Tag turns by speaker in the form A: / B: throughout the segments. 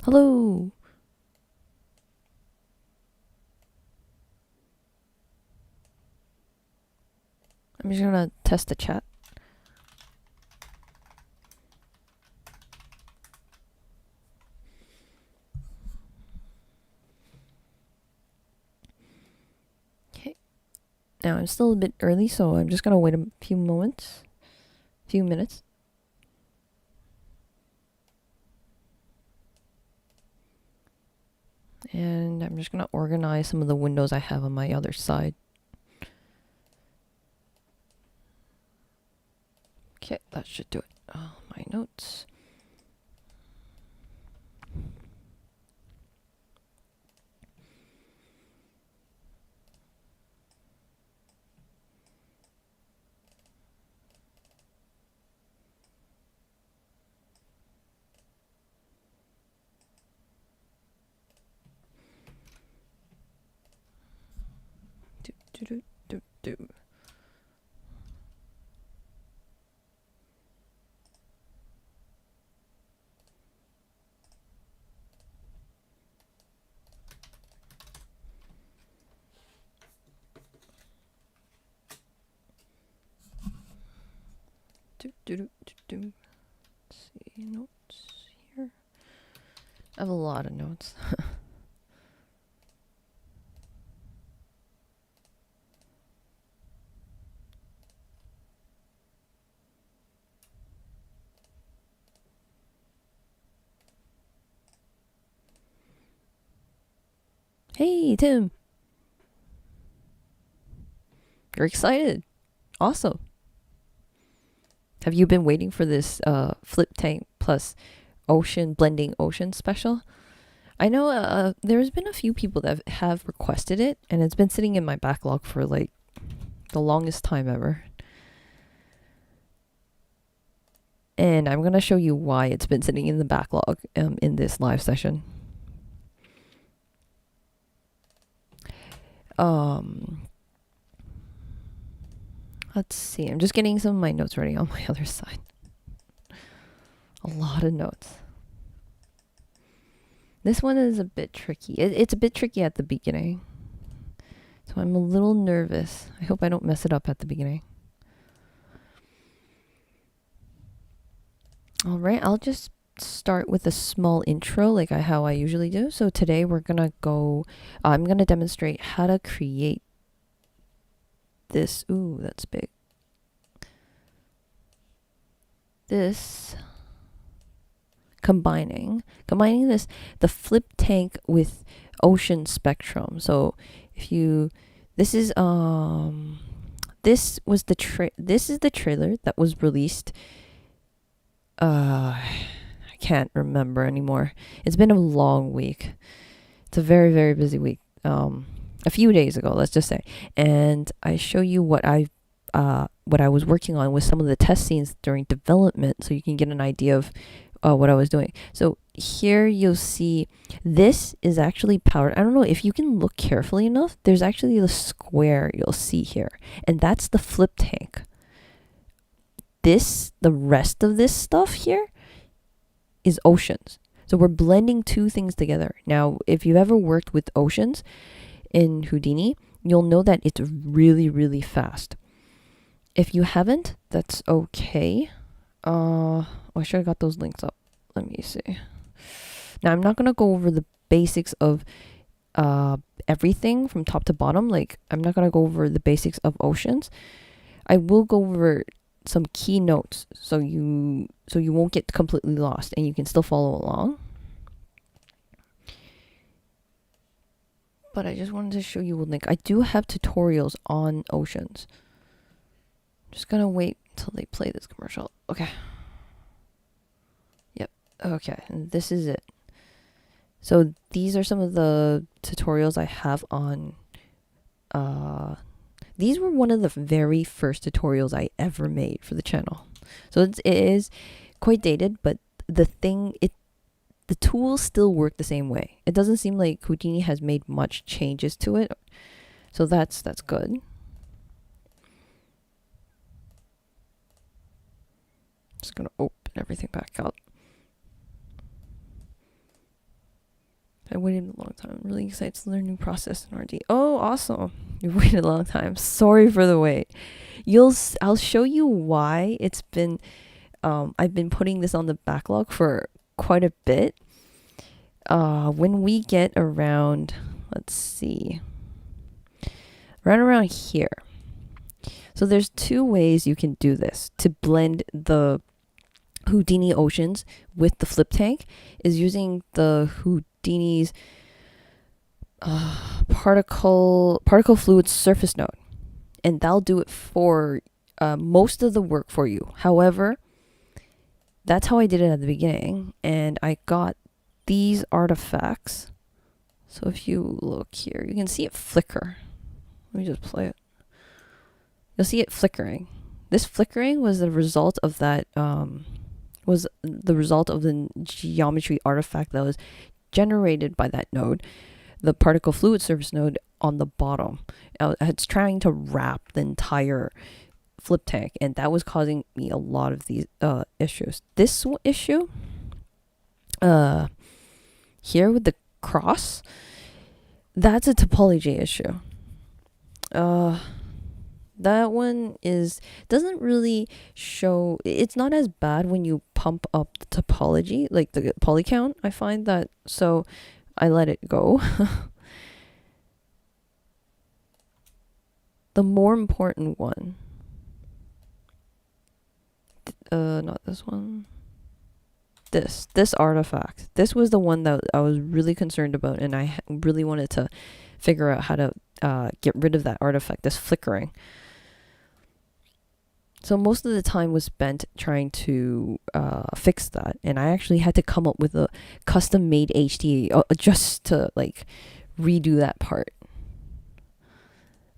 A: Hello. I'm just gonna test the chat. Okay. Now I'm still a bit early, so I'm just gonna wait a few minutes. And I'm just gonna organize some of the windows I have on my other side. Okay, that should do it. My notes. Do do do do do. Do do do do do. Let's see, notes here. I have a lot of notes. Hey, Tim. You're excited. Awesome. Have you been waiting for this flip tank plus ocean blending ocean special? I know there's been a few people that have requested it, and it's been sitting in my backlog for like the longest time ever. And I'm going to show you why it's been sitting in the backlog in this live session. Let's see. I'm just getting some of my notes ready on my other side. A lot of notes. This one is a bit tricky. It's a bit tricky at the beginning. So I'm a little nervous. I hope I don't mess it up at the beginning. All right, I'll just start with a small intro like how I usually do. So today we're going to go, I'm going to demonstrate how to create this. Ooh, that's big. This combining this, the flip tank with ocean spectrum. So if you, this is this is the trailer that was released. I can't remember anymore. It's been a long week. It's a very, very busy week. A few days ago, let's just say. And I show you what I was working on with some of the test scenes during development, so you can get an idea of what I was doing. So here you'll see this is actually powered. I don't know if you can look carefully enough. There's actually a square you'll see here, and that's the flip tank. The rest of this stuff here is oceans. So we're blending two things together. Now, if you've ever worked with oceans in Houdini, you'll know that it's really, really fast. If you haven't, that's okay. I should have got those links up. Let me see. Now, I'm not going to go over the basics of everything from top to bottom. Like, I'm not going to go over the basics of oceans. I will go over some key notes so you won't get completely lost and you can still follow along. But I just wanted to show you a link. I do have tutorials on oceans. Just gonna wait until they play this commercial. Okay. Yep. Okay. And this is it. So these are some of the tutorials I have on. These were one of the very first tutorials I ever made for the channel. So it is quite dated, but the tools still work the same way. It doesn't seem like Houdini has made much changes to it. So that's good. Just gonna open everything back up. I waited a long time. I'm really excited to learn new process in RD. Oh, awesome. You've waited a long time. Sorry for the wait. I'll show you why it's been, I've been putting this on the backlog for quite a bit. When we get around, let's see, around here. So there's two ways you can do this to blend the Houdini oceans with the flip tank, is using the Houdini's particle fluid surface node, and that'll do it for most of the work for you. However, that's how I did it at the beginning, and I got these artifacts. So if you look here, you can see it flicker. Let me just play it. You'll see it flickering. This flickering was the result of that, was the result of the geometry artifact that was generated by that node, the particle fluid surface node on the bottom. It's trying to wrap the entire flip tank, and that was causing me a lot of these issues. This issue here with the cross, that's a topology issue. That one doesn't really show, it's not as bad when you pump up the topology, like the poly count, I find that, so I let it go. The more important one, not this one, this artifact, this was the one that I was really concerned about, and I really wanted to figure out how to get rid of that artifact, this flickering. So most of the time was spent trying to fix that, and I actually had to come up with a custom-made HDA just to like redo that part.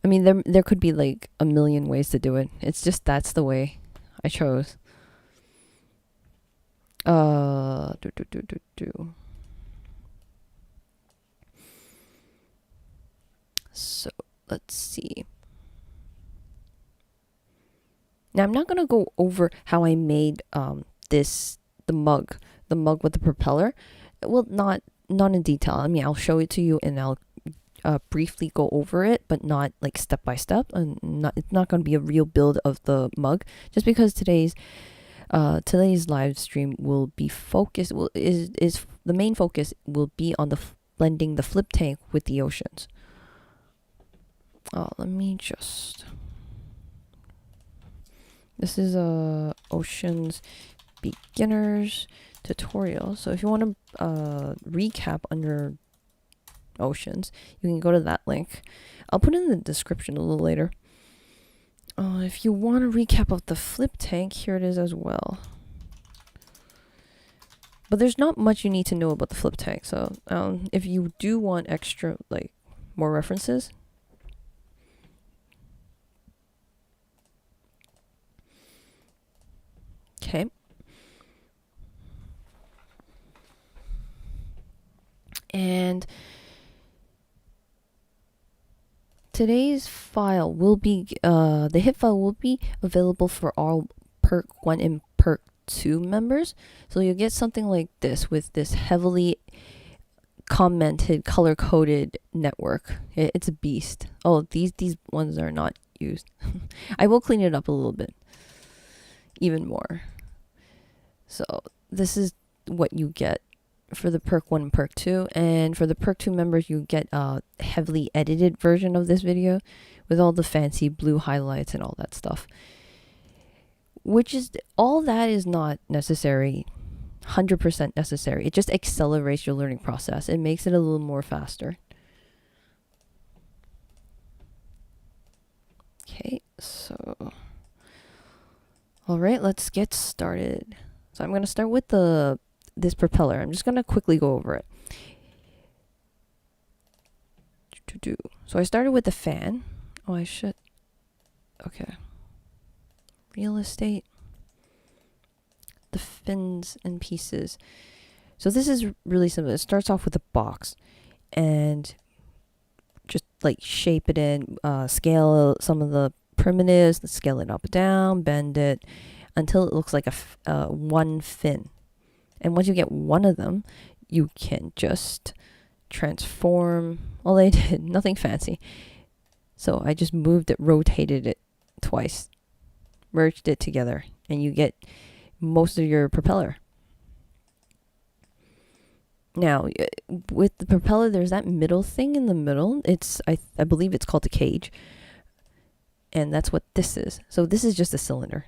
A: I mean, there could be like a million ways to do it. It's just that's the way I chose. So let's see. Now I'm not gonna go over how I made the mug with the propeller. Well, not in detail. I mean, I'll show it to you and I'll briefly go over it, but not like step by step. And it's not gonna be a real build of the mug, just because today's live stream will be focused. Is the main focus will be on blending the flip tank with the oceans. Let me just. This is a Oceans beginners tutorial. So if you want to recap under Oceans, you can go to that link. I'll put it in the description a little later. If you want a recap of the flip tank, here it is as well. But there's not much you need to know about the flip tank. So if you do want extra, like, more references, okay. And today's file will be, the HIP file will be available for all Perk 1 and Perk 2 members. So you'll get something like this with this heavily commented, color-coded network. It's a beast. Oh, these ones are not used. I will clean it up a little bit, even more. So this is what you get for the Perk 1 and Perk 2, and for the Perk 2 members you get a heavily edited version of this video with all the fancy blue highlights and all that stuff, which is, all that is not necessary, 100% necessary. It just accelerates your learning process. It makes it a little more faster. Okay, so all right, let's get started. So I'm going to start with this propeller. I'm just going to quickly go over it. So I started with the fan. Oh, I should. Okay. Real estate. The fins and pieces. So this is really simple. It starts off with a box and just like shape it in, scale some of the primitives, scale it up, down, bend it until it looks like a one fin. And once you get one of them, you can just transform. All I did, nothing fancy. So I just moved it, rotated it twice, merged it together, and you get most of your propeller. Now, with the propeller, there's that middle thing in the middle. I believe it's called a cage. And that's what this is. So this is just a cylinder.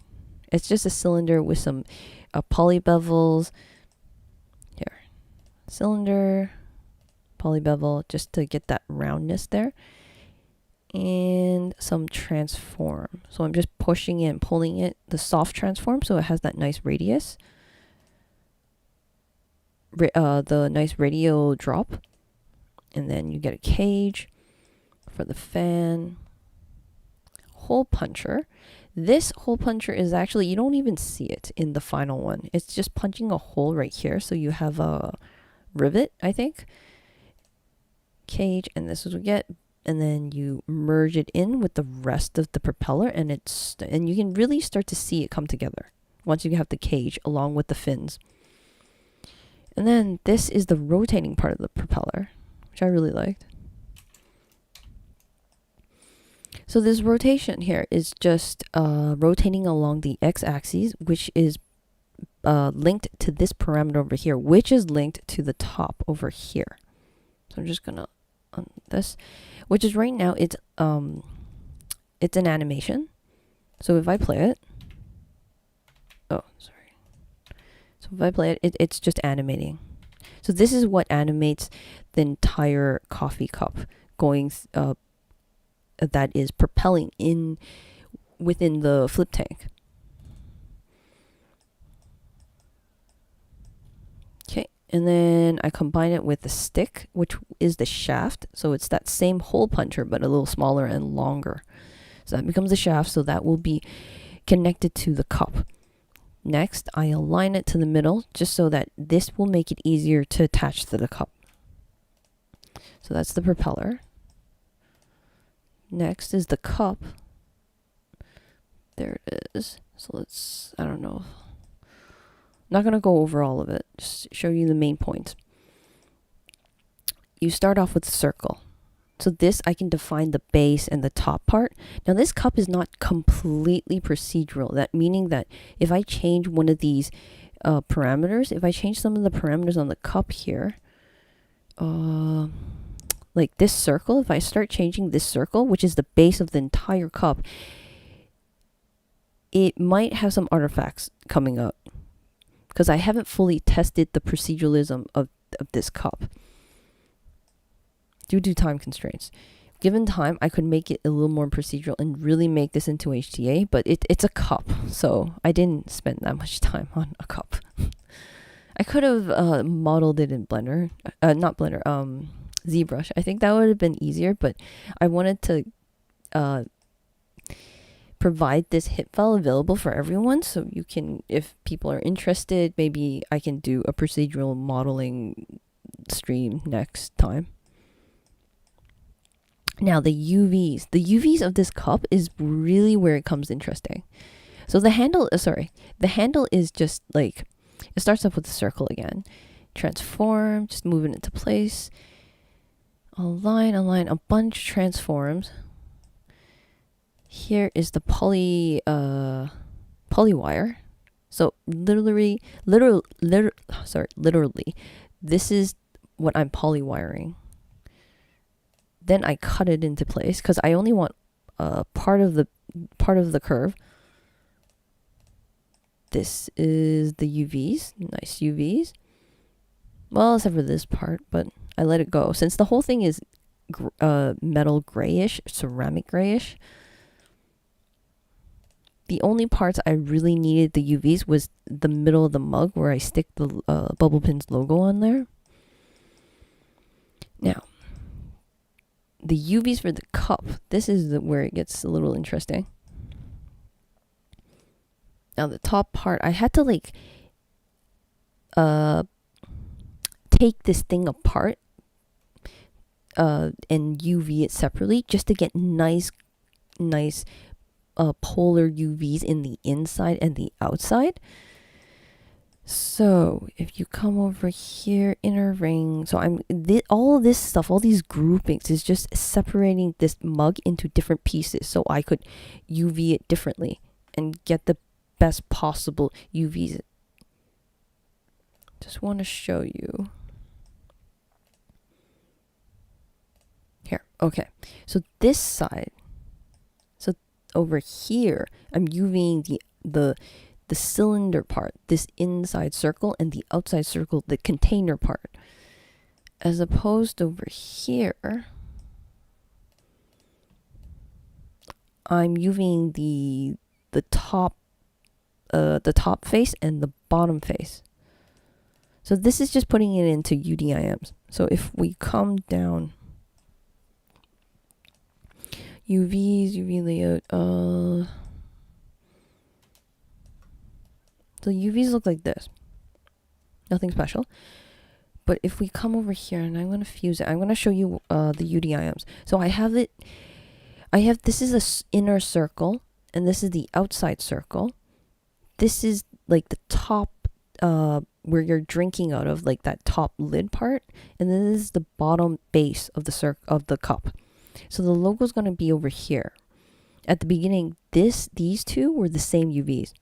A: It's just a cylinder with some poly bevels. Here. Cylinder, poly bevel, just to get that roundness there. And some transform. So I'm just pushing it and pulling it, the soft transform, so it has that nice radius. The nice radial drop, and then you get a cage for the fan. Hole puncher. This hole puncher is actually, you don't even see it in the final one. It's just punching a hole right here, so you have a rivet, I think. Cage, and this is what we get, and then you merge it in with the rest of the propeller, and you can really start to see it come together once you have the cage along with the fins. And then this is the rotating part of the propeller, which I really liked. So this rotation here is just rotating along the x-axis, which is linked to this parameter over here, which is linked to the top over here. So I'm just gonna this, which is right now it's an animation. So if I play it, oh sorry. So if I play it, it's just animating. So this is what animates the entire coffee cup going, that is propelling in within the flip tank. Okay, and then I combine it with the stick, which is the shaft. So it's that same hole puncher, but a little smaller and longer. So that becomes the shaft, so that will be connected to the cup. Next, I align it to the middle just so that this will make it easier to attach to the cup. So that's the propeller. Next is the cup. There it is. So let's, I don't know. Not going to go over all of it. Just show you the main points. You start off with a circle. So this, I can define the base and the top part. Now this cup is not completely procedural. That meaning that if I change one of these parameters, if I change some of the parameters on the cup here, like this circle, if I start changing this circle, which is the base of the entire cup, it might have some artifacts coming up because I haven't fully tested the proceduralism of this cup due to time constraints. Given time, I could make it a little more procedural and really make this into HTA, but it's a cup, so I didn't spend that much time on a cup. I could have modeled it in Blender, not Blender, ZBrush. I think that would have been easier, but I wanted to provide this hit file available for everyone, so you can, if people are interested, maybe I can do a procedural modeling stream next time. Now the UVs of this cup is really where it comes interesting. So the handle, the handle is just like, it starts off with a circle again. Transform, just moving it into place. Align, a bunch transforms. Here is the poly wire. So literally, this is what I'm poly wiring. Then I cut it into place because I only want part of the curve. This is the UVs, nice UVs. Well, except for this part, but I let it go since the whole thing is metal grayish, ceramic grayish. The only parts I really needed the UVs was the middle of the mug where I stick the Bubble Pins logo on there. Now, the UVs for the cup, this is where it gets a little interesting. Now the top part, I had to like take this thing apart and UV it separately just to get nice polar UVs in the inside and the outside. So if you come over here, inner ring, so all this stuff, all these groupings is just separating this mug into different pieces so I could UV it differently and get the best possible UVs. Just want to show you. Here, okay. So this side, so over here, I'm UVing the cylinder part, this inside circle, and the outside circle, the container part. As opposed over here, I'm UVing the top face and the bottom face. So this is just putting it into UDIMs. So if we come down, UVs, UV layout, so UVs look like this. Nothing special. But if we come over here, and I'm going to fuse it, I'm going to show you the UDIMs. So this is a inner circle, and this is the outside circle. This is like the top, where you're drinking out of, like that top lid part, and then this is the bottom base of the cup. So the logo is going to be over here. At the beginning, these two were the same UVs,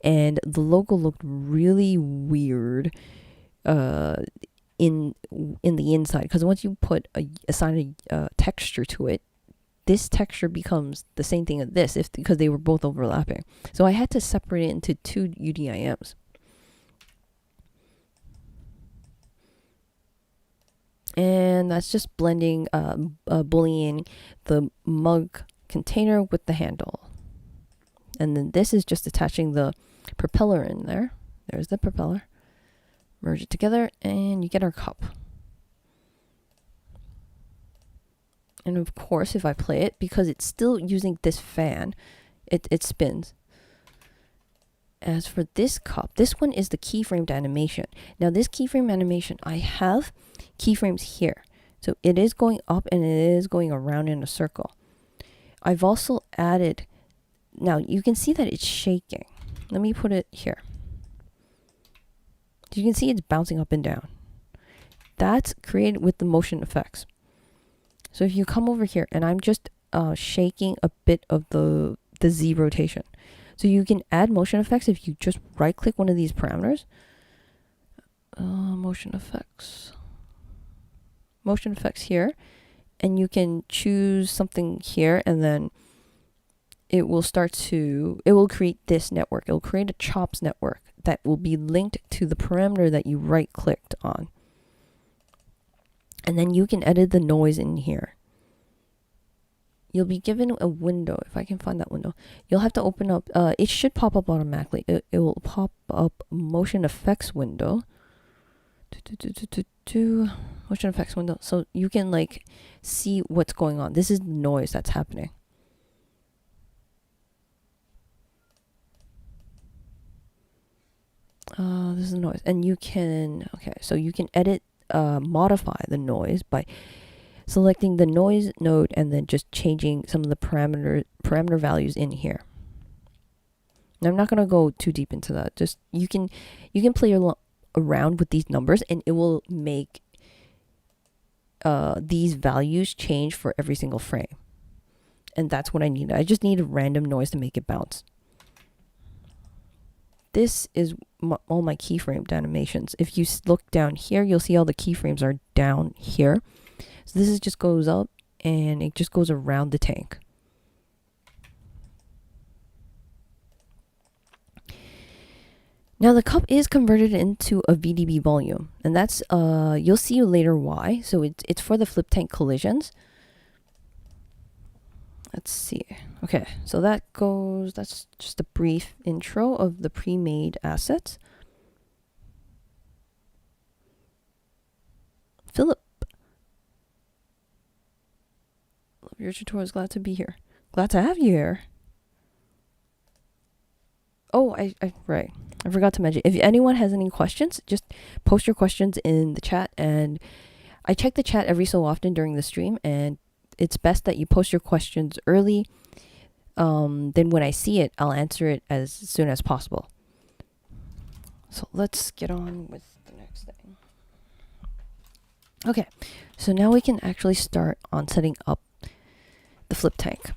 A: and the logo looked really weird in the inside, because once you assign a texture to it, this texture becomes the same thing as this because they were both overlapping. So I had to separate it into two UDIMs. And that's just blending, bullying the mug container with the handle. And then this is just attaching the propeller in there. There's the propeller. Merge it together and you get our cup. And of course, if I play it, because it's still using this fan, it spins. As for this cup, this one is the keyframed animation. Now this keyframe animation, I have keyframes here. So it is going up and it is going around in a circle. I've also added, now you can see that it's shaking. Let me put it here. You can see it's bouncing up and down. That's created with the motion effects. So if you come over here, and I'm just shaking a bit of the Z rotation. So you can add motion effects if you just right click one of these parameters. Motion effects here, and you can choose something here, and then it will create this network. It will create a chops network that will be linked to the parameter that you right clicked on. And then you can edit the noise in here. You'll be given a window. If I can find that window, you'll have to open up, it should pop up automatically. It will pop up motion effects window. Motion effects window. So you can like see what's going on. This is the noise that's happening. This is the noise. And you can, so you can edit, modify the noise by selecting the noise node and then just changing some of the parameter values in here. Now, I'm not going to go too deep into that. Just you can play around with these numbers, and it will make these values change for every single frame. And that's what I need. I just need a random noise to make it bounce. This is all my keyframed animations. If you look down here, you'll see all the keyframes are down here. So this just goes up and it just goes around the tank. Now the cup is converted into a VDB volume, and that's you'll see later why. So it's for the flip tank collisions. Let's see. Okay, so that's just a brief intro of the pre-made assets. Philip, love your tutorials. Glad to be here. Glad to have you here. Oh, right. I forgot to mention, if anyone has any questions, just post your questions in the chat, and I check the chat every so often during the stream, and it's best that you post your questions early. Then when I see it, I'll answer it as soon as possible. So let's get on with the next thing. Okay, so now we can actually start on setting up the flip tank.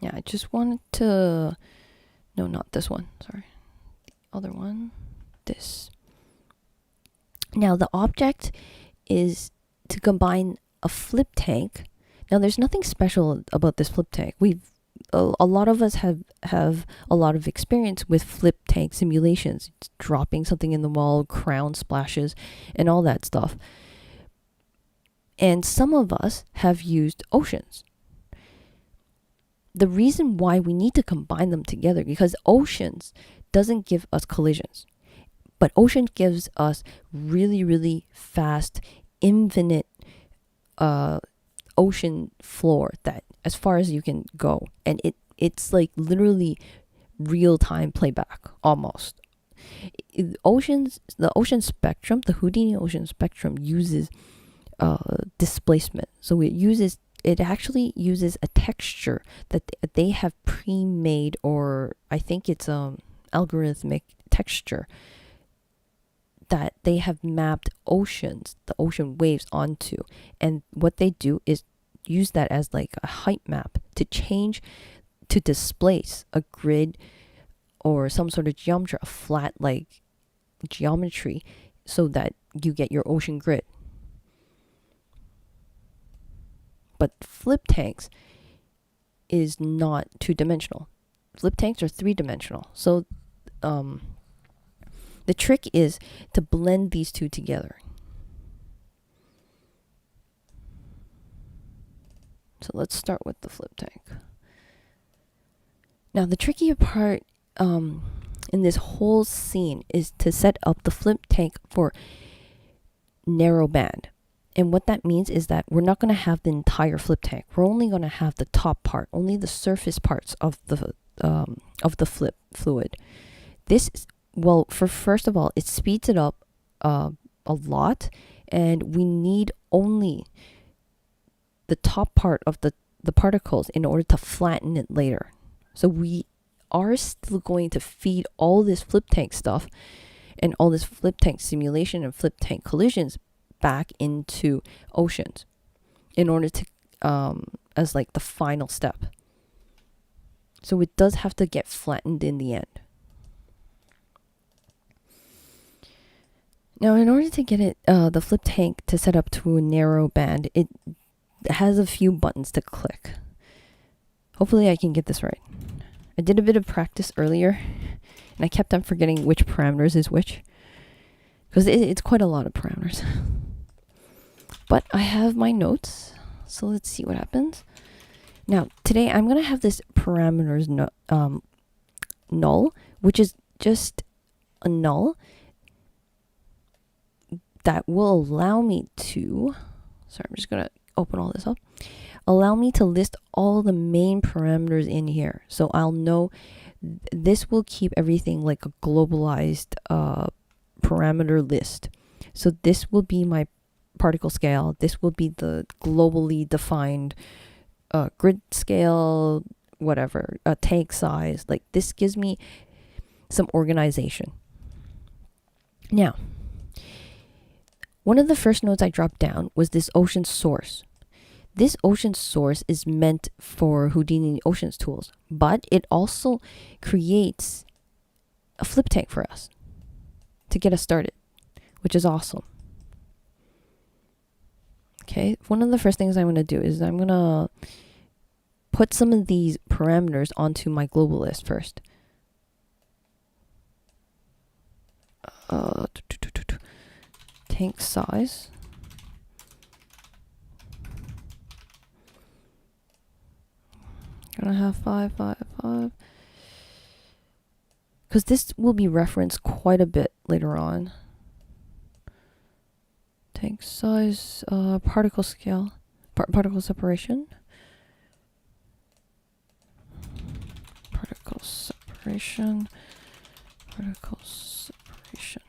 A: Yeah, I just wanted to, no, not this one, sorry. The other one, this. Now the object is to combine a flip tank. Now there's nothing special about this flip tank. A lot of us have a lot of experience with flip tank simulations, dropping something in the wall, crown splashes, and all that stuff. And some of us have used oceans. The reason why we need to combine them together, because oceans doesn't give us collisions, but ocean gives us really, really fast, infinite ocean floor that as far as you can go, and it's like literally real-time playback almost. The ocean spectrum, the Houdini ocean spectrum uses displacement, so it actually uses a texture that they have pre-made, or I think it's algorithmic texture that they have mapped the ocean waves onto. And what they do is use that as like a height map to displace a grid or some sort of geometry, a flat like geometry, so that you get your ocean grid. But flip tanks is not two-dimensional. Flip tanks are three-dimensional. So the trick is to blend these two together. So let's start with the flip tank. Now the trickier part in this whole scene is to set up the flip tank for narrow band. And what that means is that we're not going to have the entire flip tank. We're only going to have the top part, only the surface parts of the flip fluid. This is, well, first of all, it speeds it up a lot, and we need only the top part of the particles in order to flatten it later. So we are still going to feed all this flip tank stuff and all this flip tank simulation and flip tank collisions back into oceans in order to as like the final step. So it does have to get flattened in the end. Now in order to get it the flip tank to set up to a narrow band, it has a few buttons to click. Hopefully I can get this right. I did a bit of practice earlier and I kept on forgetting which parameters is which, because it's quite a lot of parameters. But I have my notes, so let's see what happens. Now, today I'm going to have this parameters null, which is just a null that will allow me to, sorry, I'm just going to open all this up, allow me to list all the main parameters in here. So I'll know this will keep everything like a globalized parameter list. So this will be my particle scale. This will be the globally defined grid scale, whatever, tank size. Like this gives me some organization. Now, one of the first notes I dropped down was this ocean source. This ocean source is meant for Houdini Oceans tools, but it also creates a flip tank for us to get us started, which is awesome. Okay, one of the first things I'm going to do is I'm going to put some of these parameters onto my global list first. Tank size. Gonna have 5, 5, 5. Because this will be referenced quite a bit later on. Tank size, particle scale, particle separation. Particle separation. Particle separation.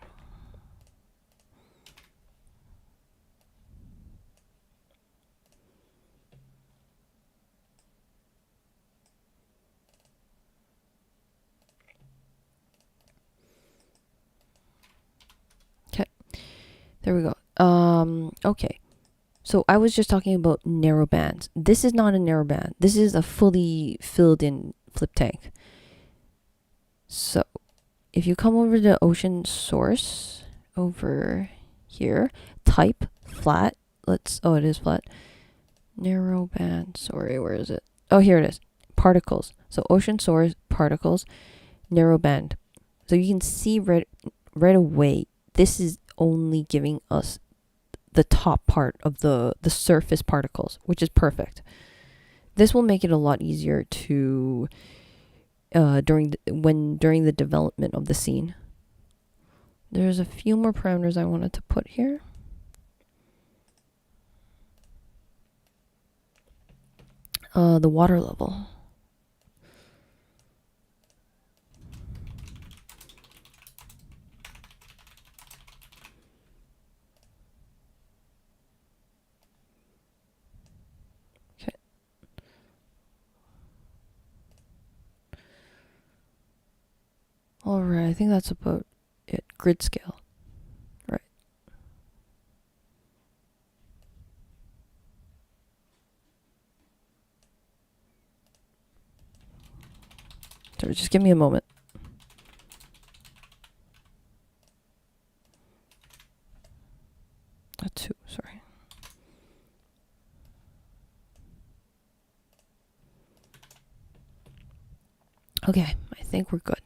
A: There we go. Okay. So I was just talking about narrow bands. This is not a narrow band. This is a fully filled in flip tank. So if you come over to ocean source over here, type flat. Oh, it is flat. Narrow band. Sorry, where is it? Oh, here it is. Particles. So ocean source, particles, narrow band. So you can see right away, this is only giving us the top part of the surface particles, which is perfect. This will make it a lot easier to during the development of the scene. There's a few more parameters I wanted to put here. The water level. Okay. Alright, I think that's about it. Grid scale. Right. So just give me a moment. Two, sorry. Okay, I think we're good.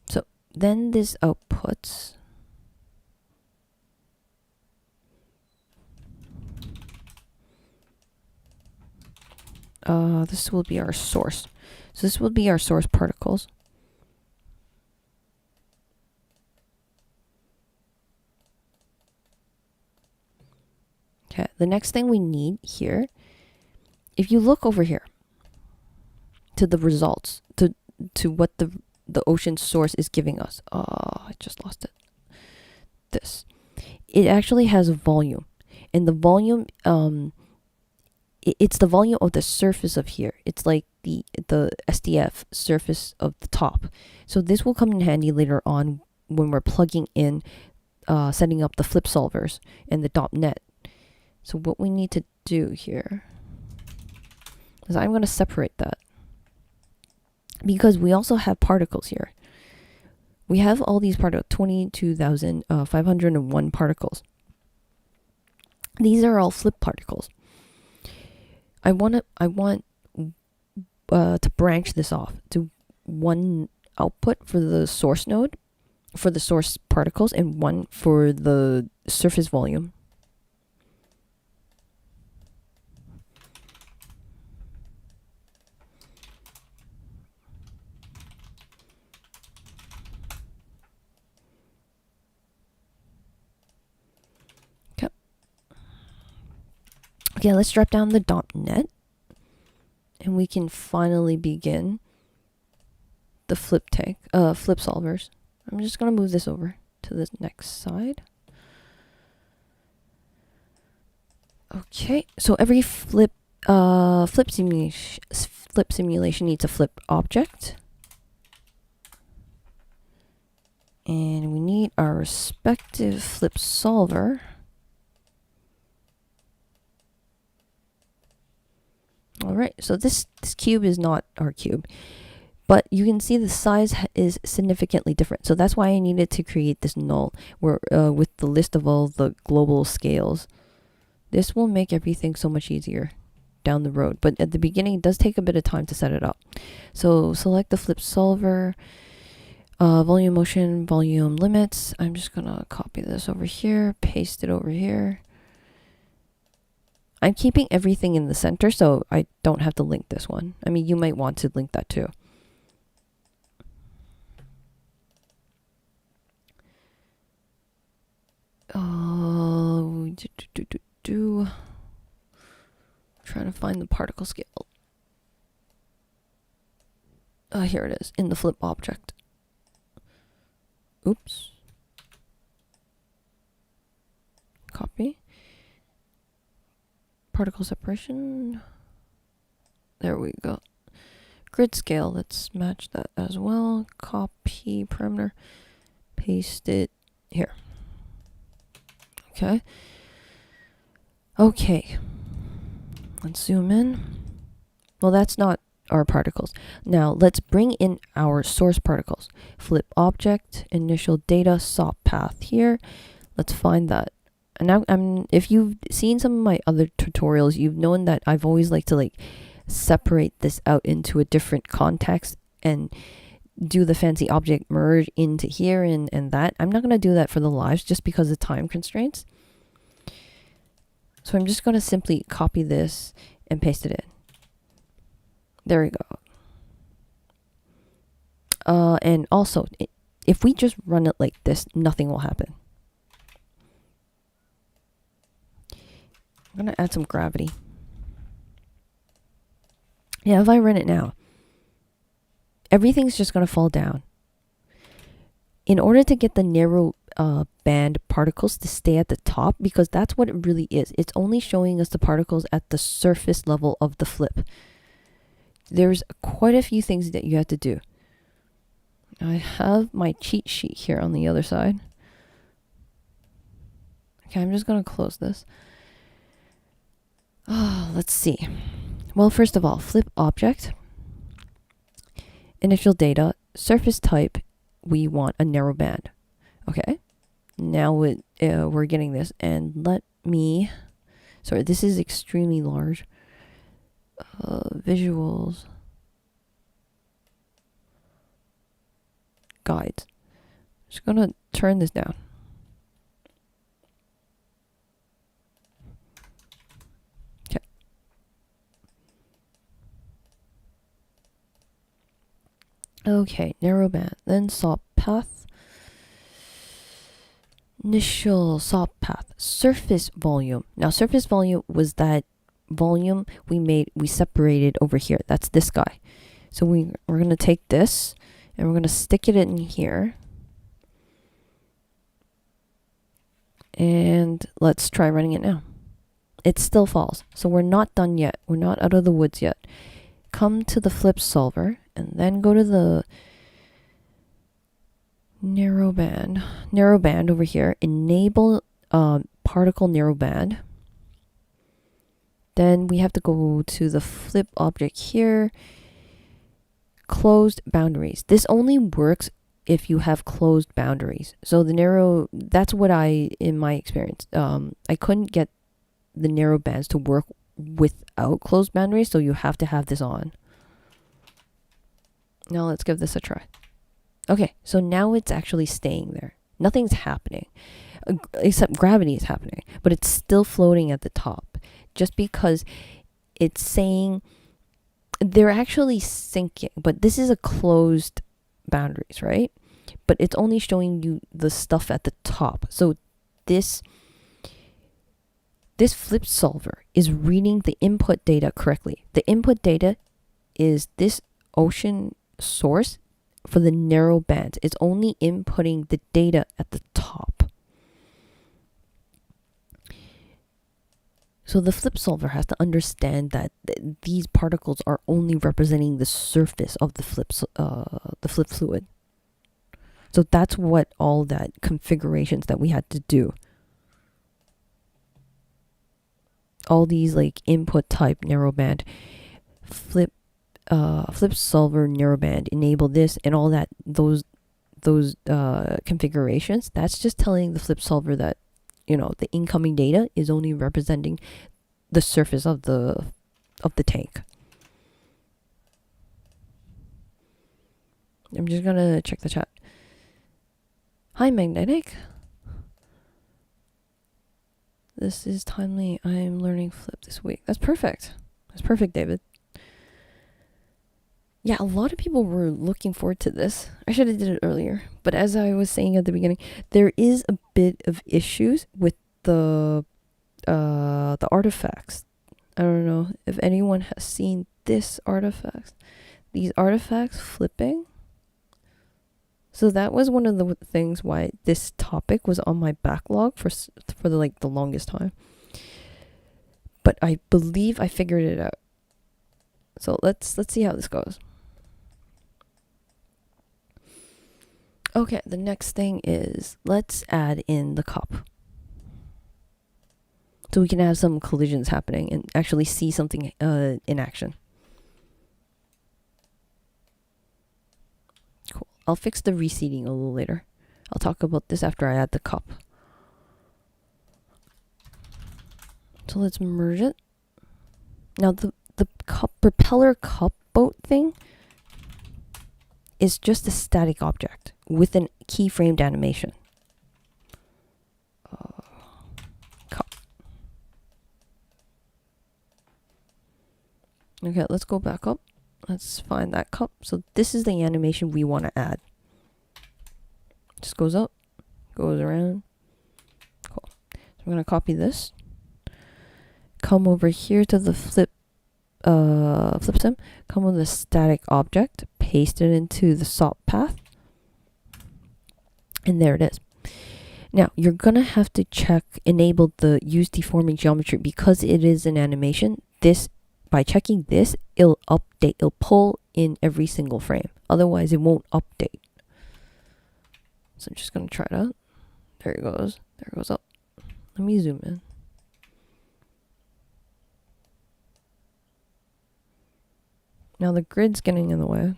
A: So then this outputs. This will be our source. So this will be our source particles. Okay, the next thing we need here, if you look over here to the results, to what the ocean source is giving us. I just lost it. This. It actually has a volume. And the volume, it's the volume of the surface of here. It's like the SDF surface of the top. So this will come in handy later on when we're plugging in, setting up the flip solvers and the .NET. So what we need to do here is I'm going to separate that, because we also have particles here. We have all these particles, 22,501 particles. These are all flip particles. I want to branch this off to one output for the source node, for the source particles, and one for the surface volume. Okay, let's drop down the .NET, and we can finally begin the flip solvers. I'm just gonna move this over to the next side. Okay, so every flip simulation needs a flip object, and we need our respective flip solver. All right, so this cube is not our cube, but you can see the size is significantly different. So that's why I needed to create this null where with the list of all the global scales. This will make everything so much easier down the road, but at the beginning it does take a bit of time to set it up. So select the flip solver, volume motion, volume limits. I'm just gonna copy this over here, paste it over here. I'm keeping everything in the center, so I don't have to link this one. I mean, you might want to link that too. Trying to find the particle scale. Here it is, in the flip object. Oops. Copy. Particle separation. There we go. Grid scale, let's match that as well. Copy parameter. Paste it here. Okay. Okay. Let's zoom in. Well, that's not our particles. Now let's bring in our source particles. Flip object, initial data, SOP path here. Let's find that. And now if you've seen some of my other tutorials, you've known that I've always liked to like separate this out into a different context and do the fancy object merge into here and that. I'm not going to do that for the lives just because of time constraints. So I'm just going to simply copy this and paste it in. There we go. And also, if we just run it like this, nothing will happen. I'm going to add some gravity. Yeah, if I run it now, everything's just going to fall down. In order to get the narrow band particles to stay at the top, because that's what it really is. It's only showing us the particles at the surface level of the flip. There's quite a few things that you have to do. I have my cheat sheet here on the other side. Okay, I'm just going to close this. Let's see. Well, first of all, flip object, initial data, surface type, we want a narrow band. Okay, now we're getting this, and let me, sorry, this is extremely large. Visuals, guides. Just gonna turn this down. Okay, narrow band, then SOP path, initial SOP path, surface volume. Now surface volume was that volume we separated over here. That's this guy. So we're going to take this and we're going to stick it in here. And let's try running it now. It still falls. So we're not done yet. We're not out of the woods yet. Come to the flip solver and then go to the narrow band over here. Enable particle narrow band. Then we have to go to the flip object here. Closed boundaries. This only works if you have closed boundaries. So the narrow, that's what in my experience, I couldn't get the narrow bands to work without closed boundaries, so you have to have this on. Now let's give this a try. Okay, so now it's actually staying there. Nothing's happening, except gravity is happening, but it's still floating at the top, just because it's saying they're actually sinking, but this is a closed boundaries, right? But it's only showing you the stuff at the top. So this flip solver is reading the input data correctly. The input data is this ocean source for the narrow bands. It's only inputting the data at the top. So the flip solver has to understand that these particles are only representing the surface of the flip fluid. So that's what all that configurations that we had to do. All these like input type narrowband, flip solver narrowband, enable this and all that, those configurations. That's just telling the flip solver that, you know, the incoming data is only representing the surface of the tank. I'm just gonna check the chat. Hi, Magnetic. This is timely. I'm learning flip this week. That's perfect. That's perfect, David. Yeah, a lot of people were looking forward to this. I should have did it earlier. But as I was saying at the beginning, there is a bit of issues with the artifacts. I don't know if anyone has seen this artifacts. These artifacts flipping. So that was one of the things why this topic was on my backlog for the longest time. But I believe I figured it out. So let's see how this goes. Okay, the next thing is let's add in the cup. so we can have some collisions happening and actually see something in action. Cool. I'll fix the reseating a little later. I'll talk about this after I add the cup. So let's merge it. Now the propeller cup boat thing is just a static object with an keyframed animation. Cup. Okay, let's go back up. Let's find that cup. So this is the animation we want to add. Just goes up, goes around. Cool. So I'm going to copy this. Come over here to the flip sim. Come on the static object. Paste it into the SOP path. And there it is. Now, you're going to have to enable the use deforming geometry because it is an animation. By checking this, it'll update. It'll pull in every single frame. Otherwise, it won't update. So I'm just going to try it out. There it goes. There it goes up. Let me zoom in. Now the grid's getting in the way.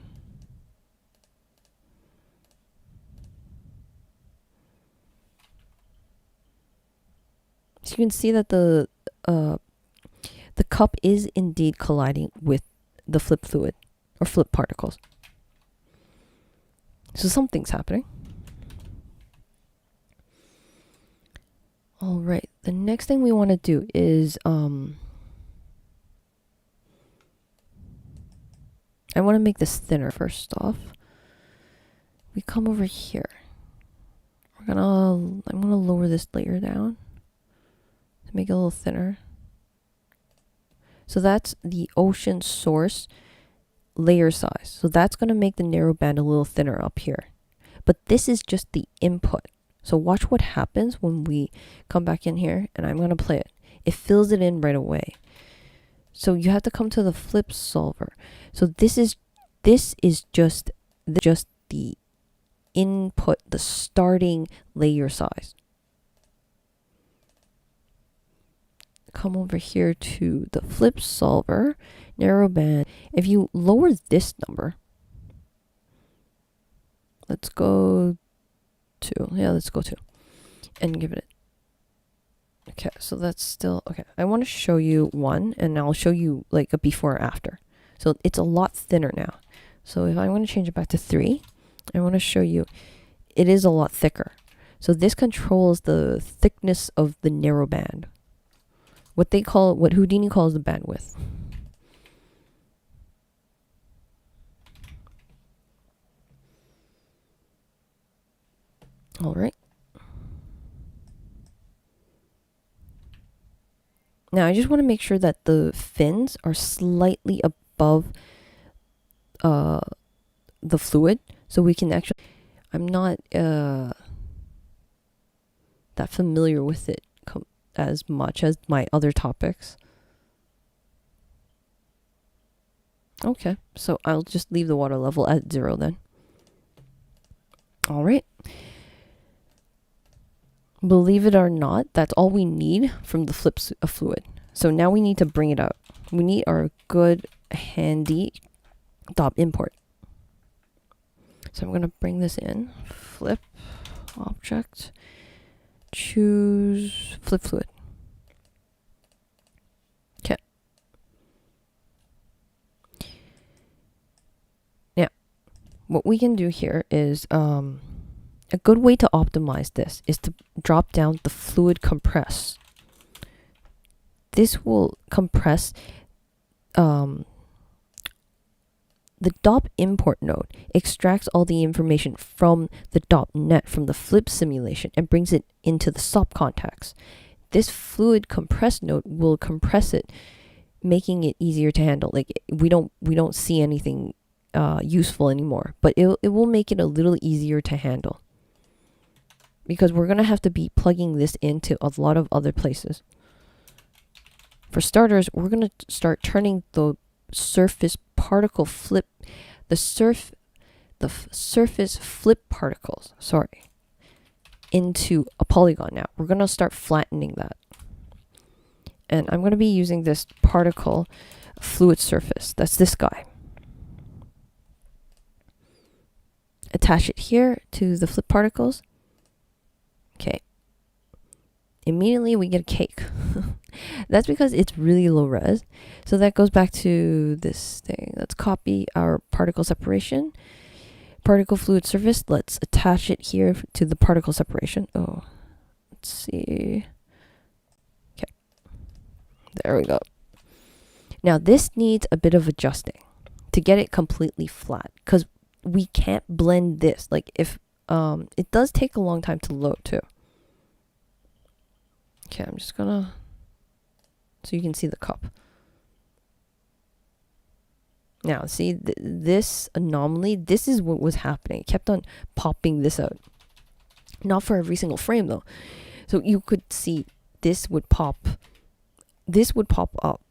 A: So you can see that the cup is indeed colliding with the flip fluid or flip particles. So something's happening. All right, the next thing we want to do is I want to make this thinner first off. We come over here. I'm gonna lower this layer down to make it a little thinner. So that's the ocean source layer size. So that's going to make the narrow band a little thinner up here. But this is just the input. So watch what happens when we come back in here, and I'm going to play it. It fills it in right away. So you have to come to the flip solver. So this is just the input, the starting layer size. Come over here to the flip solver, narrow band. If you lower this number, let's go to, and give it. Okay, so that's still, okay. I want to show you one, and I'll show you like a before and after. So it's a lot thinner now. So if I want to change it back to 3, I want to show you, it is a lot thicker. So this controls the thickness of the narrow band. What Houdini calls the bandwidth. All right. Now I just want to make sure that the fins are slightly above the fluid, so we can actually, I'm not that familiar with it as much as my other topics. Okay, so I'll just leave the water level at 0 then. All right. Believe it or not, that's all we need from the flip fluid. So now we need to bring it out. We need our good handy dot import. So I'm going to bring this in, flip object, choose flip fluid. Okay. Now, what we can do here is a good way to optimize this is to drop down the fluid compress. This will compress the DOP import node extracts all the information from the DOP net from the flip simulation and brings it into the SOP context. This fluid compress node will compress it, making it easier to handle. Like we don't see anything useful anymore, but it will make it a little easier to handle, because we're gonna have to be plugging this into a lot of other places. For starters, we're gonna start turning the surface particle flip, the surface flip particles, into a polygon now. We're gonna start flattening that. And I'm going to be using this particle fluid surface. That's this guy. Attach it here to the flip particles. Okay. Immediately we get a cake. That's because it's really low res. So that goes back to this thing. Let's copy our particle separation. Particle fluid surface. Let's attach it here to the particle separation. Oh, let's see. Okay. There we go. Now this needs a bit of adjusting to get it completely flat, because we can't blend this. Like if it does take a long time to load too. Okay, I'm just gonna, so you can see the cup. Now see this anomaly, this is what was happening. It kept on popping this out. Not for every single frame though. So you could see this would pop up.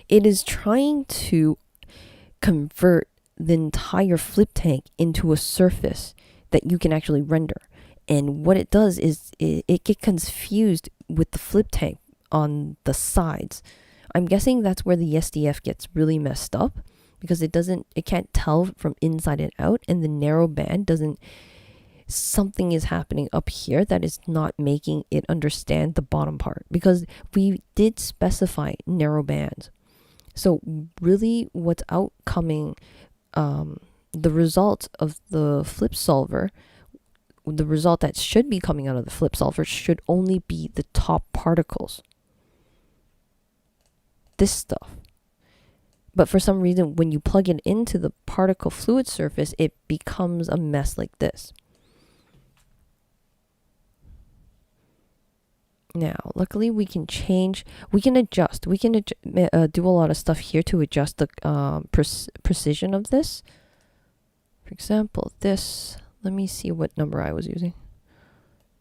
A: It is trying to convert the entire flip tank into a surface that you can actually render. And what it does is it gets confused with the flip tank on the sides. I'm guessing that's where the SDF gets really messed up, because it can't tell from inside and out, and the narrow band doesn't, something is happening up here that is not making it understand the bottom part, because we did specify narrow bands. So really what's outcoming, the result of the flip solver, the result that should be coming out of the flip solver should only be the top particles. This stuff. But for some reason, when you plug it into the particle fluid surface, it becomes a mess like this. Now, luckily we can change, we can adjust, we can do a lot of stuff here to adjust the precision of this. For example, this, let me see what number I was using,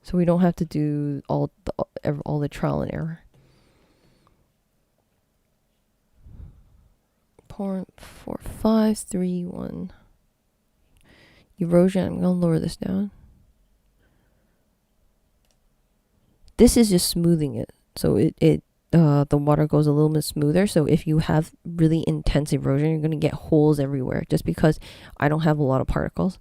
A: so we don't have to do all the trial and error. 0.4531 erosion. I'm gonna lower this down. This is just smoothing it, so the water goes a little bit smoother. So if you have really intense erosion, you're gonna get holes everywhere, just because I don't have a lot of particles.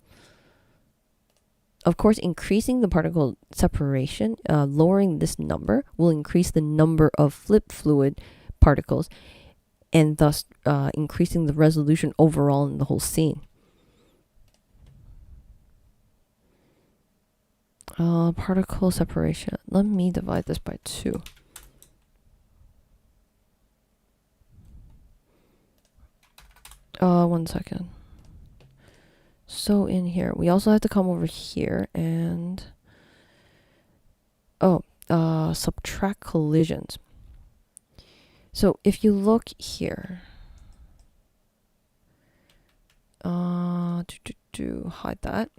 A: Of course, increasing the particle separation, lowering this number, will increase the number of flip fluid particles, and thus increasing the resolution overall in the whole scene. Particle separation. Let me divide this by 2. One second. So in here, we also have to come over here and subtract collisions. So if you look here, hide that.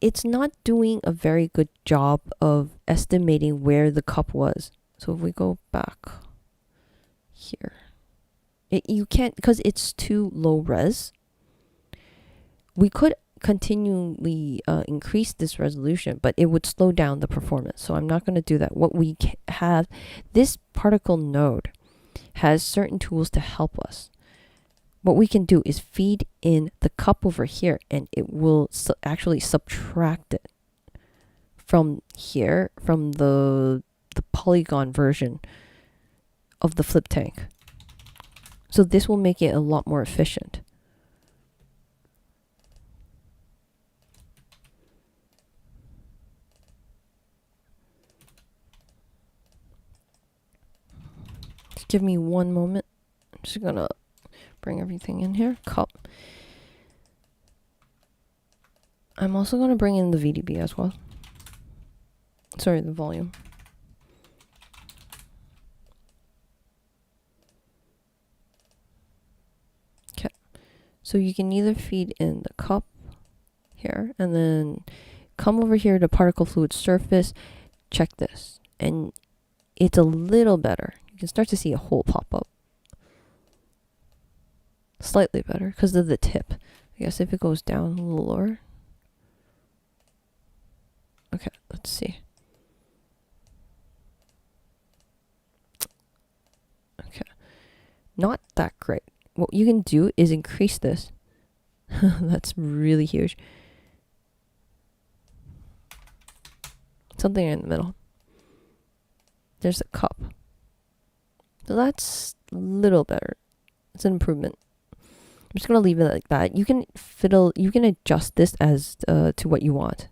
A: It's not doing a very good job of estimating where the cup was. So if we go back here, you can't, because it's too low res. We could continually increase this resolution, but it would slow down the performance. So I'm not going to do that. What we have, this particle node has certain tools to help us. What we can do is feed in the cup over here, and it will actually subtract it from here, from the polygon version of the flip tank. So this will make it a lot more efficient. Just give me one moment. I'm just gonna bring everything in here. Cup. I'm also going to bring in the VDB as well. Sorry, the volume. Okay. So you can either feed in the cup here, and then come over here to particle fluid surface, check this, and it's a little better. You can start to see a hole pop up. Slightly better because of the tip. I guess if it goes down a little lower. Okay, let's see. not that great. What you can do is increase this. That's really huge. Something in the middle. There's a cup. So that's a little better. It's an improvement. I'm just gonna leave it like that. You can adjust this as to what you want.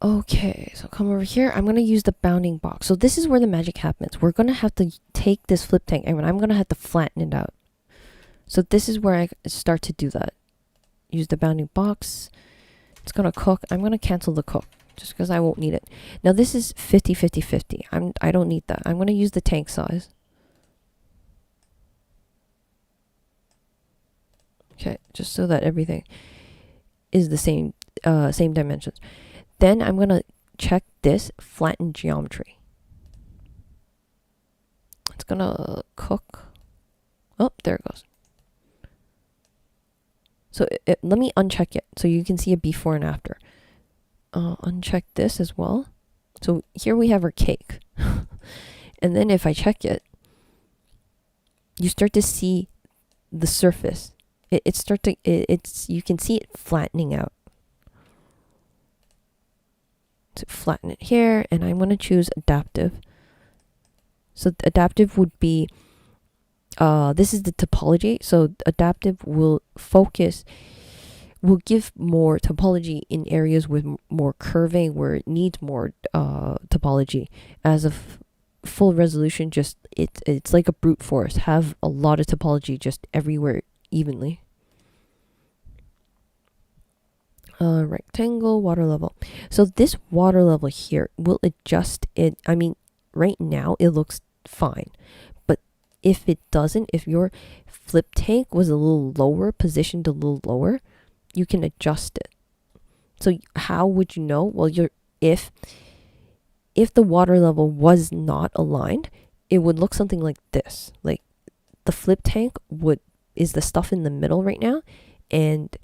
A: Okay, so come over here. I'm gonna use the bounding box. So this is where the magic happens. We're gonna have to take this flip tank and I'm gonna have to flatten it out. So this is where I start to do that. Use the bounding box. It's gonna cook. I'm gonna cancel the cook just because I won't need it. Now this is 50, 50, 50. I don't need that. I'm gonna use the tank size. Okay, just so that everything is the same dimensions. Then I'm gonna check this flatten geometry. It's gonna cook. Oh, there it goes. So let me uncheck it so you can see a before and after. Uncheck this as well. So here we have our cake. And then if I check it, you start to see the surface. You can see it flattening out. So flatten it here, and I'm going to choose adaptive. So adaptive would be, this is the topology. So adaptive will give more topology in areas with more curving where it needs more topology. As a full resolution, just it's like a brute force. Have a lot of topology just everywhere evenly. Rectangle, water level. So this water level here will adjust it. I mean, right now it looks fine. But if it doesn't, if your flip tank was a little lower, positioned a little lower, you can adjust it. So how would you know? Well, if the water level was not aligned, it would look something like this. Like the flip tank is the stuff in the middle right now, and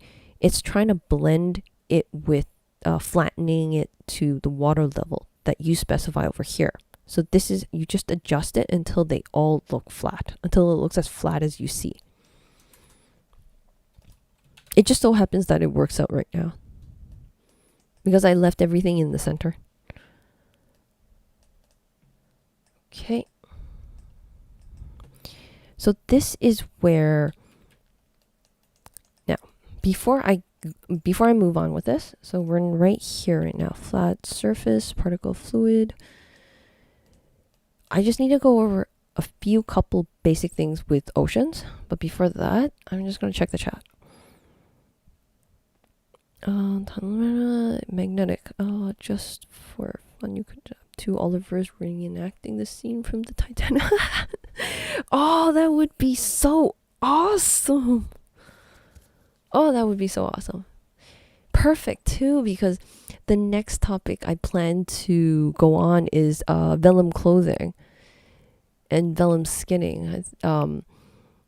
A: it's trying to blend it with flattening it to the water level that you specify over here. So this is, you just adjust it until they all look flat, until it looks as flat as you see. It just so happens that it works out right now because I left everything in the center. Okay. So this is where, now, before I move on with this, so we're right here right now, flat surface, particle fluid. I just need to go over a couple basic things with oceans, but before that, I'm just going to check the chat. Magnetic. Just for fun, you could have two Olivers reenacting the scene from the Titanic. Oh, that would be so awesome. Oh, that would be so awesome. Perfect too, because the next topic I plan to go on is vellum clothing and vellum skinning.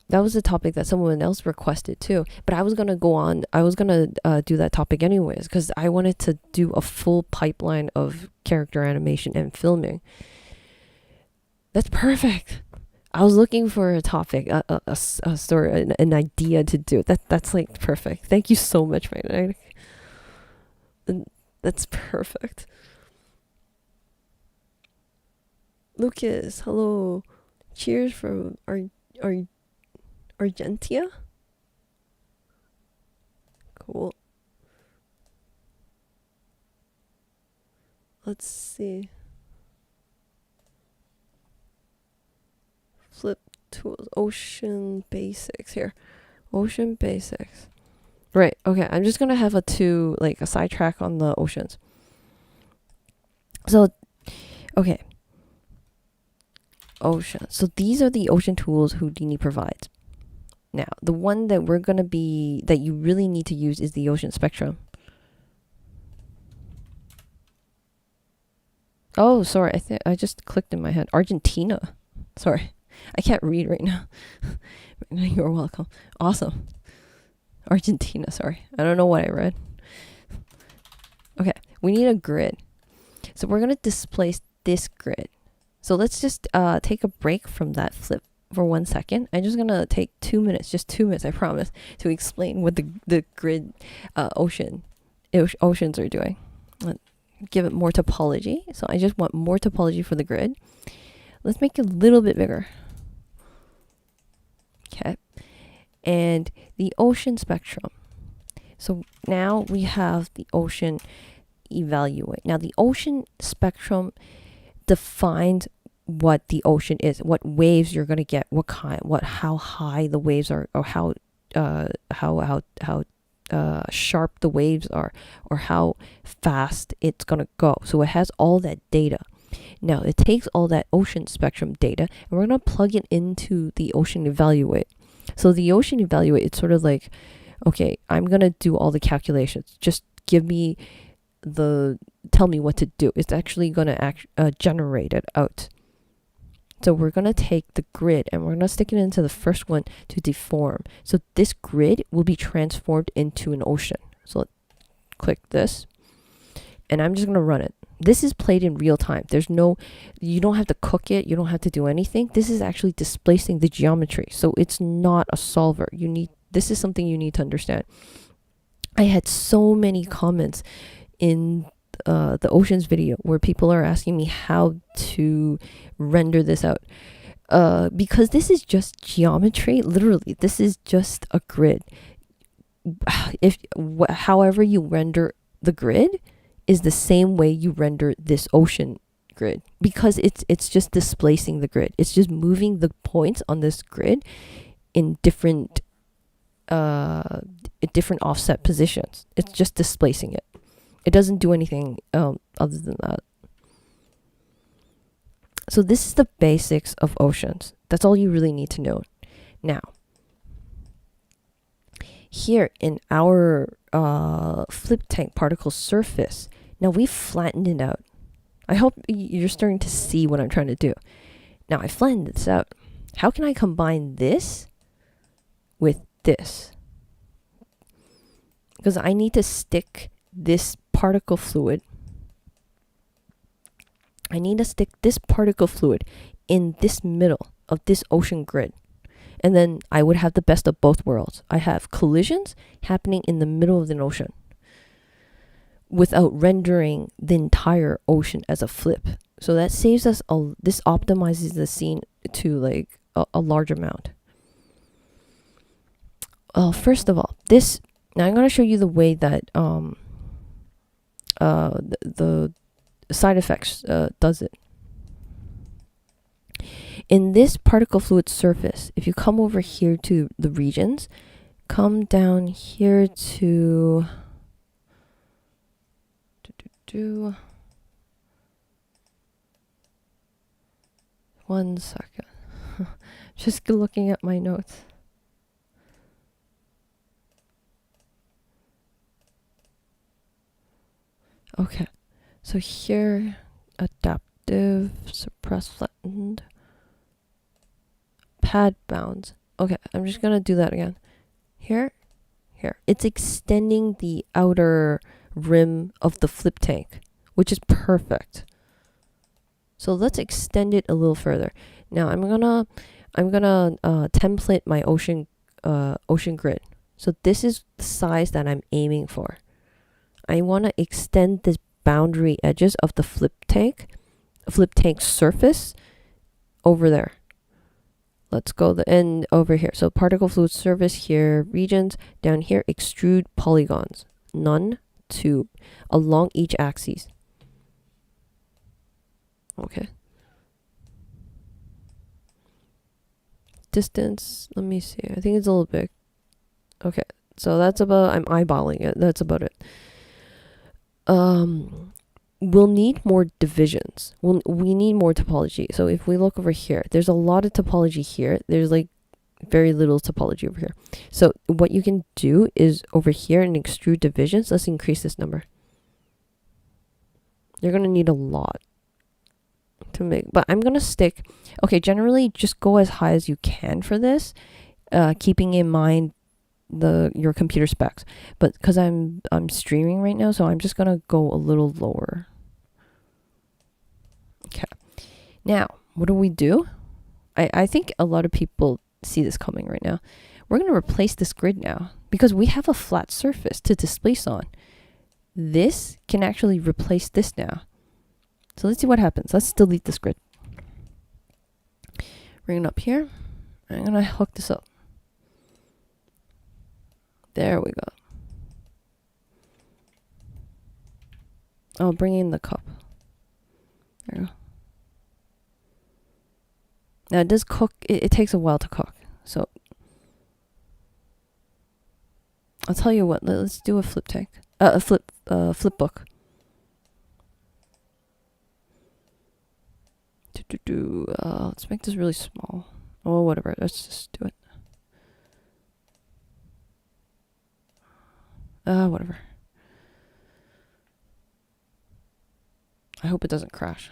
A: That was a topic that someone else requested too, but I was gonna do that topic anyways because I wanted to do a full pipeline of character animation and filming. That's perfect. I was looking for a topic, a story, an idea to do. That's like perfect. Thank you so much, Magnetic. That's perfect. Lucas, hello. Cheers from Argentina. Cool. Let's see. Flip tools, ocean basics here. Ocean basics. Right, okay, I'm just gonna have a sidetrack on the oceans. So, okay. Ocean. So these are the ocean tools Houdini provides. Now, the one that that you really need to use is the ocean spectrum. Oh, sorry, I just clicked in my head. Argentina. Sorry, I can't read right now. You're welcome. Awesome. Argentina, sorry. I don't know what I read. Okay, we need a grid. So we're going to displace this grid. So let's just take a break from that flip for 1 second. I'm just gonna take 2 minutes, just 2 minutes, I promise, to explain what the grid oceans are doing. Give it more topology. So I just want more topology for the grid. Let's make it a little bit bigger. Okay. And the ocean spectrum. So now we have the ocean evaluate. Now the ocean spectrum defines what the ocean is, what waves you're going to get, how high the waves are, or how sharp the waves are, or how fast it's going to go. So it has all that data. Now it takes all that ocean spectrum data and we're going to plug it into the ocean evaluate. So the ocean evaluate, it's sort of like, okay, I'm going to do all the calculations. Just tell me what to do. It's actually going to generate it out. So we're going to take the grid and we're going to stick it into the first one to deform. So this grid will be transformed into an ocean. So let's click this and I'm just going to run it. This is played in real time. You don't have to cook it. You don't have to do anything. This is actually displacing the geometry. So it's not a solver. This is something you need to understand. I had so many comments in the oceans video where people are asking me how to render this out. Because this is just geometry. Literally, this is just a grid. However you render the grid is the same way you render this ocean grid, because it's just displacing the grid. It's just moving the points on this grid in different offset positions. It's just displacing it. It doesn't do anything other than that. So this is the basics of oceans. That's all you really need to know. Now, here in our flip tank particle surface, now we've flattened it out. I hope you're starting to see what I'm trying to do. Now I flattened this out. How can I combine this with this? Because I need to stick this particle fluid. I need to stick this particle fluid in this middle of this ocean grid. And then I would have the best of both worlds. I have collisions happening in the middle of the ocean without rendering the entire ocean as a flip. So that saves us this optimizes the scene to like a large amount. First of all, now I'm going to show you the way that the sidefx does it. In this particle fluid surface, if you come over here to the regions, come down here to one second. Just looking at my notes. Okay, so here, adaptive, suppress, flattened, pad bounds. Okay, I'm just gonna do that again. Here. It's extending the outer rim of the flip tank, which is perfect. So let's extend it a little further. Now I'm gonna template my ocean grid. So this is the size that I'm aiming for. I want to extend this boundary edges of the flip tank surface over there. Let's go the end over here. So particle fluid surface here, regions down here, extrude polygons, none, 2, along each axis. Okay. Distance, let me see. I think it's a little big. Okay, so that's about, I'm eyeballing it. That's about it. We'll need more divisions. We need more topology. So if we look over here, there's a lot of topology here. There's like very little topology over here. So what you can do is over here and extrude divisions. Let's increase this number. You're going to need a lot to make, but I'm going to stick. Okay, generally just go as high as you can for this, keeping in mind your computer specs, but because I'm streaming right now, so I'm just gonna go a little lower. Okay, Now, what do? I think a lot of people see this coming right now. We're going to replace this grid now because we have a flat surface to displace on. This can actually replace this now. So let's see what happens. Let's delete this grid. Bring it up here. I'm going to hook this up. There we go. I'll bring in the cup. There we go. Now it does cook. It takes a while to cook. So I'll tell you what. Let's do a flip tank. Flip book. Let's make this really small. Oh, whatever. Let's just do it. Whatever. I hope it doesn't crash.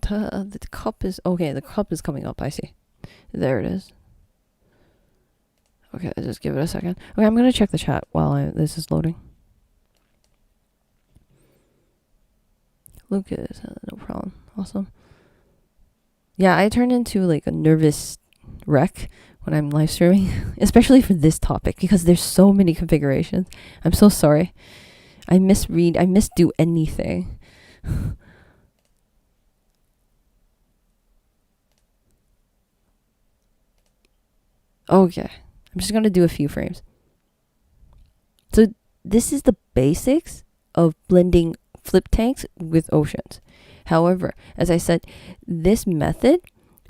A: The cup is okay. The cup is coming up. I see. There it is. Okay, just give it a second. Okay, I'm gonna check the chat while this is loading. Lucas, no problem. Awesome. Yeah, I turned into like a nervous wreck when I'm live streaming, especially for this topic because there's so many configurations. I'm so sorry. I misread. I misdo anything. Okay, I'm just gonna do a few frames. So this is the basics of blending flip tanks with oceans. However, as I said, this method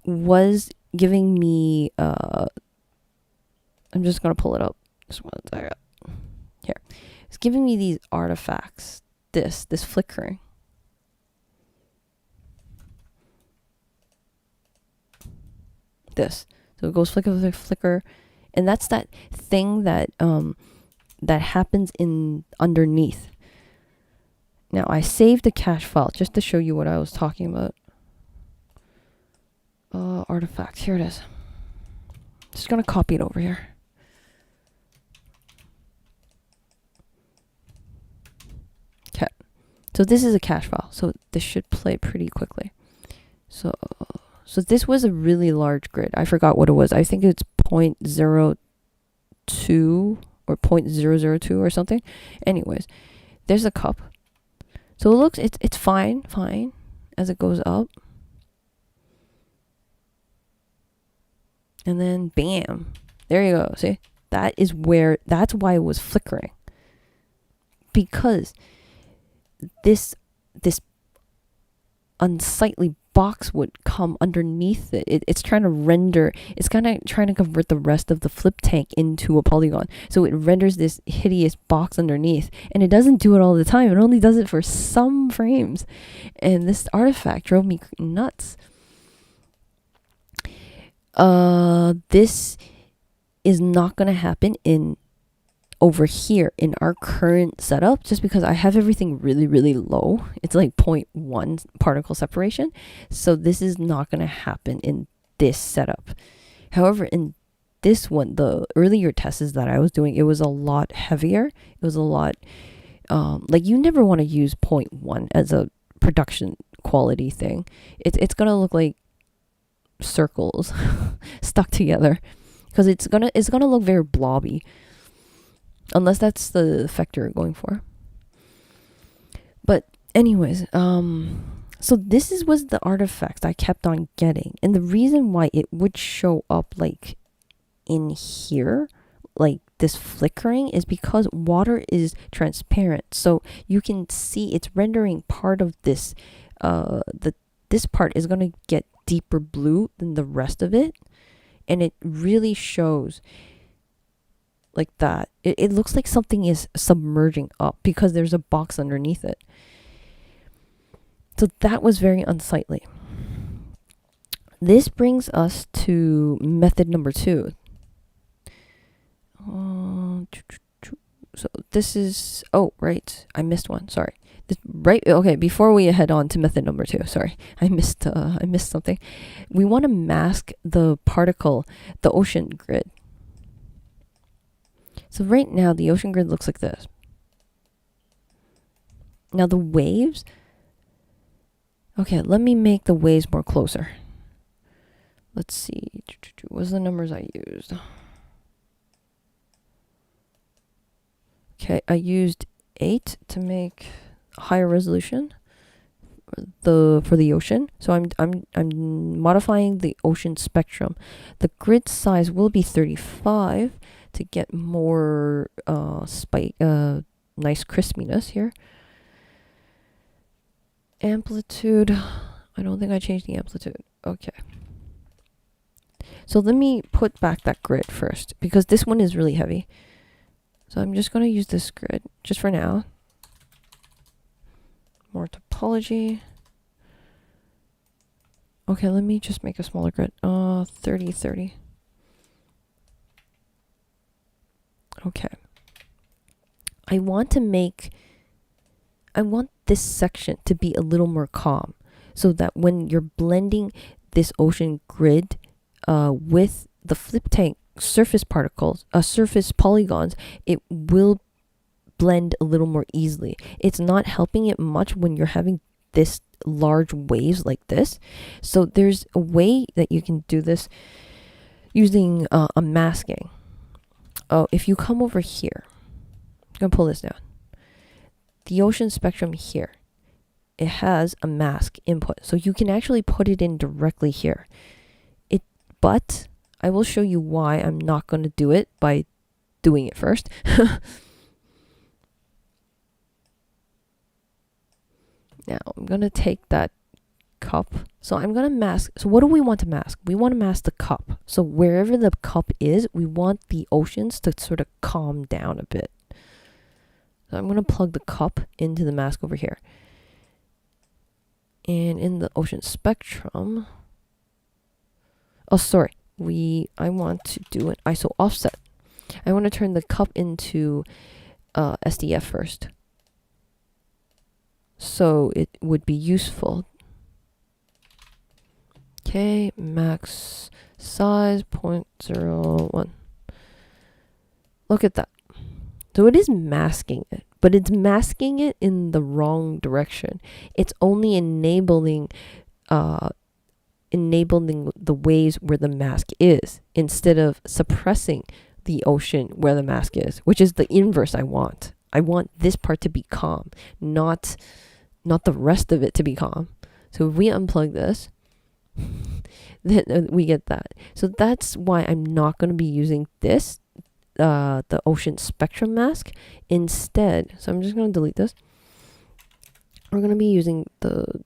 A: was giving me I'm just gonna pull it up. Just one second. Here. It's giving me these artifacts. This flickering. This. So it goes flicker, flicker, and that's that thing that that happens in underneath. Now I saved a cache file just to show you what I was talking about. Artifacts. Here it is. Just gonna copy it over here. Okay. So this is a cache file. So this should play pretty quickly. So this was a really large grid. I forgot what it was. I think it's 0.02 or 0.002 or something. Anyways, there's a cup. So it looks, it's fine as it goes up. And then bam, there you go. See, that's why it was flickering. Because this unsightly box would come underneath it. It's trying to render, it's kind of trying to convert the rest of the flip tank into a polygon. So it renders this hideous box underneath, and it doesn't do it all the time. It only does it for some frames. And this artifact drove me nuts. This is not going to happen over here in our current setup, just because I have everything really, really low. It's like 0.1 particle separation. So this is not going to happen in this setup. However, in this one, the earlier tests that I was doing, it was a lot heavier. It was a lot, like you never want to use 0.1 as a production quality thing. It's going to look like circles stuck together because it's gonna look very blobby. Unless that's the effect you're going for. But anyways, so this was the artifacts I kept on getting. And the reason why it would show up like in here, like this flickering, is because water is transparent. So you can see it's rendering part of this, this part is going to get deeper blue than the rest of it. And it really shows like that. It looks like something is submerging up because there's a box underneath it. So that was very unsightly. This brings us to method number 2. So this is, oh, right. I missed one. Sorry. Okay, before we head on to method number 2, sorry. I missed something. We want to mask the particle, the ocean grid. So right now the ocean grid looks like this. Now the waves, okay, let me make the waves more closer. Let's see, what's the numbers I used? Okay, I used 8 to make higher resolution for the ocean. So I'm modifying the ocean spectrum. The grid size will be 35 to get more nice crispiness here. Amplitude, I don't think I changed the amplitude. Okay. So let me put back that grid first, because this one is really heavy. So I'm just going to use this grid just for now. More topology. Okay, let me just make a smaller grid. 30, 30. Okay. I want this section to be a little more calm, so that when you're blending this ocean grid with the flip tank surface particles, surface polygons, it will blend a little more easily. It's not helping it much when you're having this large waves like this. So there's a way that you can do this using a masking. Oh, if you come over here, I'm gonna pull this down. The ocean spectrum here, it has a mask input, so you can actually put it in directly here. But I will show you why I'm not going to do it by doing it first. Now I'm going to take that cup. So I'm going to mask. So what do we want to mask? We want to mask the cup. So wherever the cup is, we want the oceans to sort of calm down a bit. So I'm going to plug the cup into the mask over here. And in the ocean spectrum, oh, sorry. I want to do an ISO offset. I want to turn the cup into SDF first. So it would be useful. Okay, max size 0.01. Look at that. So it is masking it, but it's masking it in the wrong direction. It's only enabling the waves where the mask is, instead of suppressing the ocean where the mask is, which is the inverse I want. I want this part to be calm, not the rest of it to be calm. So if we unplug this, then we get that. So that's why I'm not going to be using this, the ocean spectrum mask instead. So I'm just going to delete this. We're going to be using the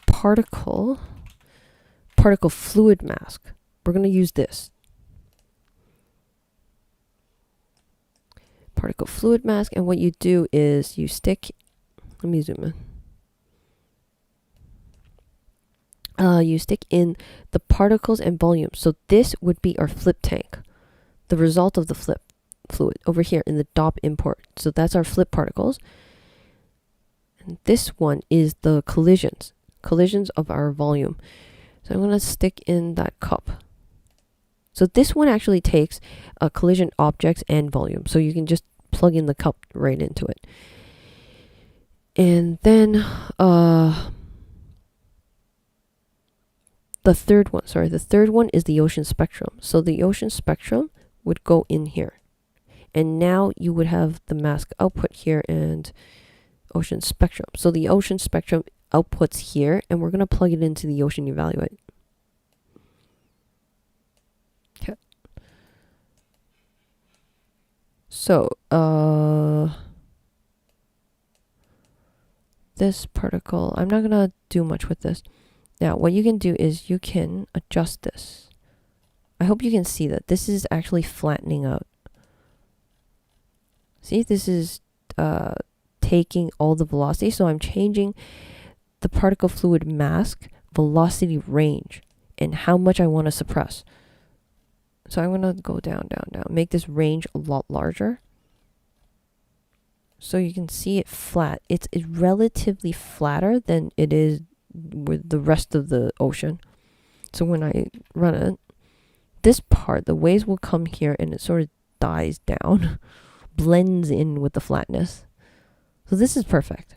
A: particle fluid mask. We're going to use this. Particle fluid mask, and what you do is you stick, let me zoom in. You stick in the particles and volume. So this would be our flip tank, the result of the flip fluid over here in the DOP import. So that's our flip particles. And this one is the collisions of our volume. So I'm going to stick in that cup. So this one actually takes collision objects and volume. So you can just plug in the cup right into it. And then the third one is the ocean spectrum. So the ocean spectrum would go in here. And now you would have the mask output here and ocean spectrum. So the ocean spectrum outputs here, and we're going to plug it into the ocean evaluate. Okay. So, this particle, I'm not going to do much with this. Now, what you can do is you can adjust this. I hope you can see that this is actually flattening out. See, this is taking all the velocity. So I'm changing the particle fluid mask velocity range and how much I want to suppress. So I'm going to go down, make this range a lot larger. So you can see it flat. It's relatively flatter than it is with the rest of the ocean. So when I run it, this part, the waves will come here and it sort of dies down, blends in with the flatness. So this is perfect.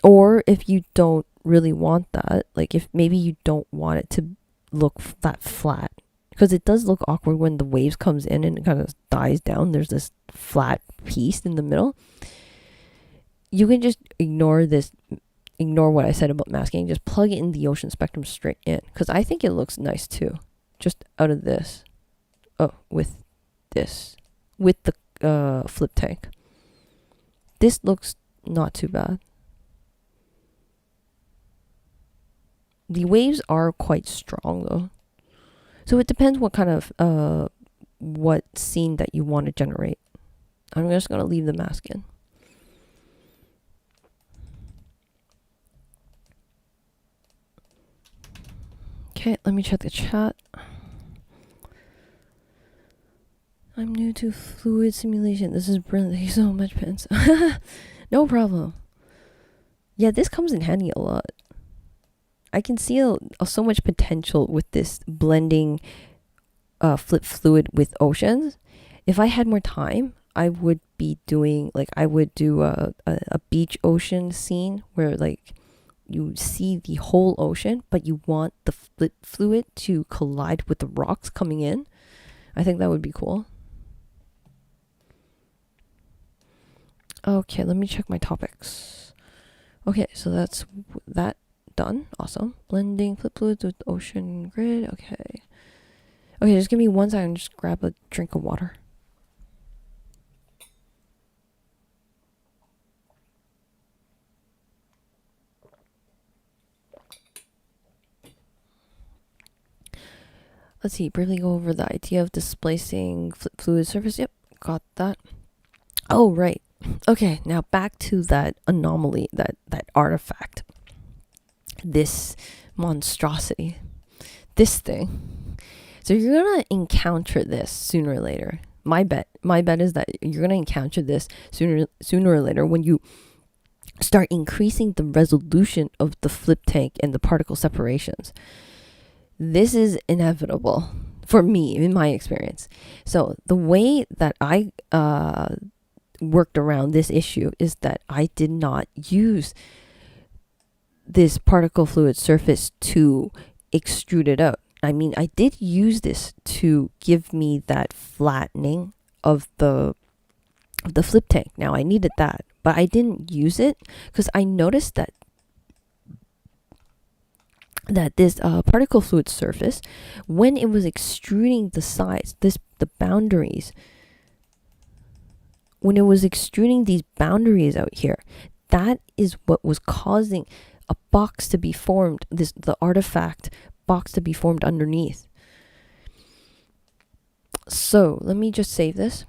A: Or if you don't really want that, like if maybe you don't want it to look that flat, because it does look awkward when the waves comes in and it kind of dies down. There's this flat piece in the middle. You can just ignore what I said about masking. Just plug it in the ocean spectrum straight in, because I think it looks nice too. Just out of this. Oh, with this. With the flip tank. This looks not too bad. The waves are quite strong though. So it depends what kind of what scene that you want to generate. I'm just going to leave the mask in. Okay, let me check the chat. I'm new to fluid simulation. This is brilliant. Thank you so much, Pence. No problem. Yeah, this comes in handy a lot. I can see so much potential with this blending flip fluid with oceans. If I had more time, I would be doing, like, I would do a beach ocean scene where, like, you see the whole ocean, but you want the flip fluid to collide with the rocks coming in. I think that would be cool. Okay, let me check my topics. Okay, so that's that done. Awesome. Blending flip fluids with ocean grid. Okay. Okay, just give me 1 second. Just grab a drink of water. Let's see. Briefly go over the idea of displacing fluid surface. Yep, got that. Oh, right. Okay, now back to that anomaly, that artifact. This monstrosity. This thing. So you're going to encounter this sooner or later. My bet is that you're going to encounter this sooner or later when you start increasing the resolution of the flip tank and the particle separations. This is inevitable for me, in my experience. So the way that I worked around this issue is that I did not use this particle fluid surface to extrude it out. I mean, I did use this to give me that flattening of the flip tank. Now, I needed that, but I didn't use it because I noticed that this particle fluid surface, when it was extruding the sides, the boundaries, when it was extruding these boundaries out here, that is what was causing a box to be formed, the artifact box to be formed underneath. So let me just save this,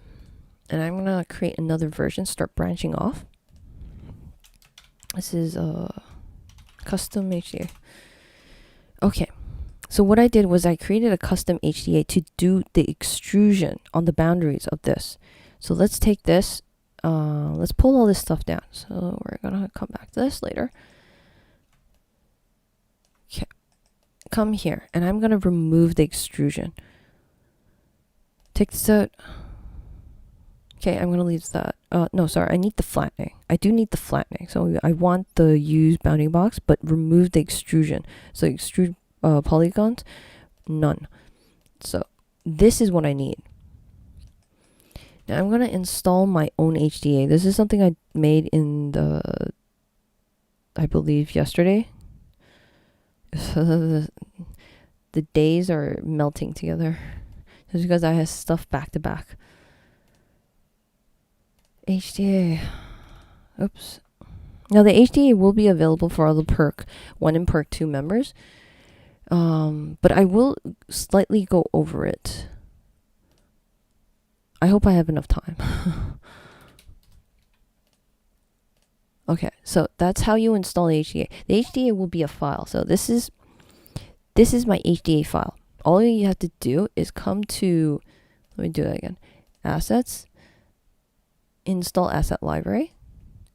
A: and I'm gonna create another version, start branching off. This is custom HDA. Okay, so what I did was I created a custom HDA to do the extrusion on the boundaries of this. So let's take this, let's pull all this stuff down. So we're gonna come back to this later. Okay, come here, and I'm gonna remove the extrusion. Take this out. Okay, I'm gonna leave that. No, sorry, I need the flattening. I do need the flattening. So I want the use bounding box, but remove the extrusion. So extrude polygons, none. So this is what I need. Now I'm gonna install my own HDA. This is something I made in I believe yesterday. The days are melting together. Just because I have stuff back to back. HDA. Oops. Now the HDA will be available for all the Perk 1 and Perk 2 members. But I will slightly go over it. I hope I have enough time. Okay, so that's how you install the HDA. The HDA will be a file. So this is my HDA file. All you have to do is come to, let me do that again. Assets, install asset library,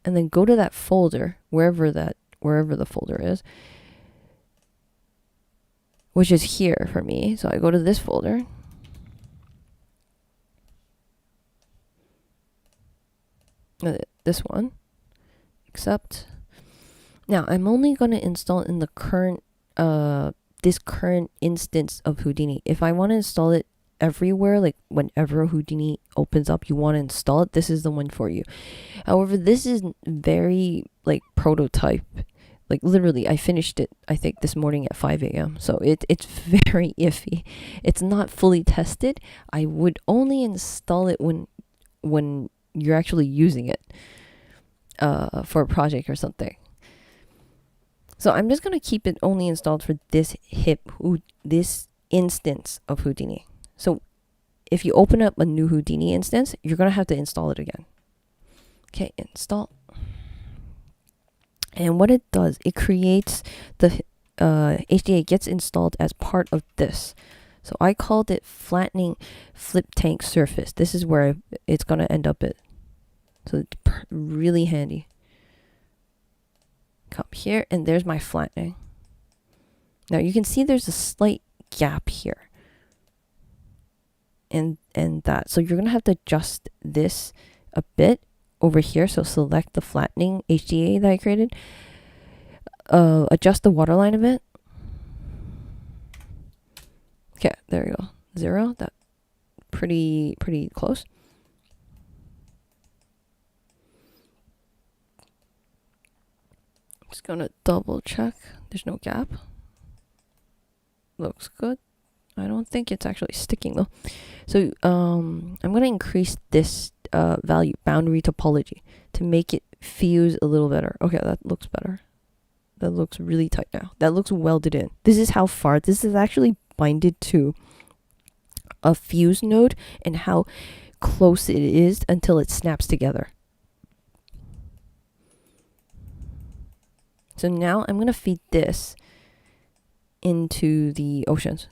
A: and then go to that folder, wherever the folder is. which is here for me. So I go to this folder. This one. Accept. Now I'm only going to install in the current this current instance of Houdini. If I want to install it everywhere, like whenever Houdini opens up, you want to install it, this is the one for you. However, this is very like prototype. Like literally, I finished it, I think, this morning at 5 a.m. So it's very iffy. It's not fully tested. I would only install it when you're actually using it for a project or something. So I'm just going to keep it only installed for this this instance of Houdini. So if you open up a new Houdini instance, you're going to have to install it again. Okay, install. And what it does, it creates the HDA gets installed as part of this. So I called it flattening flip tank surface. This is where it's going to end up at. So it's really handy. Come here, and there's my flattening. Now you can see there's a slight gap here. And that. So you're going to have to adjust this a bit over here. So select the flattening HDA that I created. Adjust the waterline a bit. Okay, there you go. 0. That pretty close. Just gonna double check. There's no gap. Looks good. I don't think it's actually sticking though. So I'm gonna increase this value, boundary topology, to make it fuse a little better. Okay, that looks better. That looks really tight now. That looks welded in. This is how far this is actually binded to a fuse node and how close it is until it snaps together. So now I'm going to feed this into the oceans.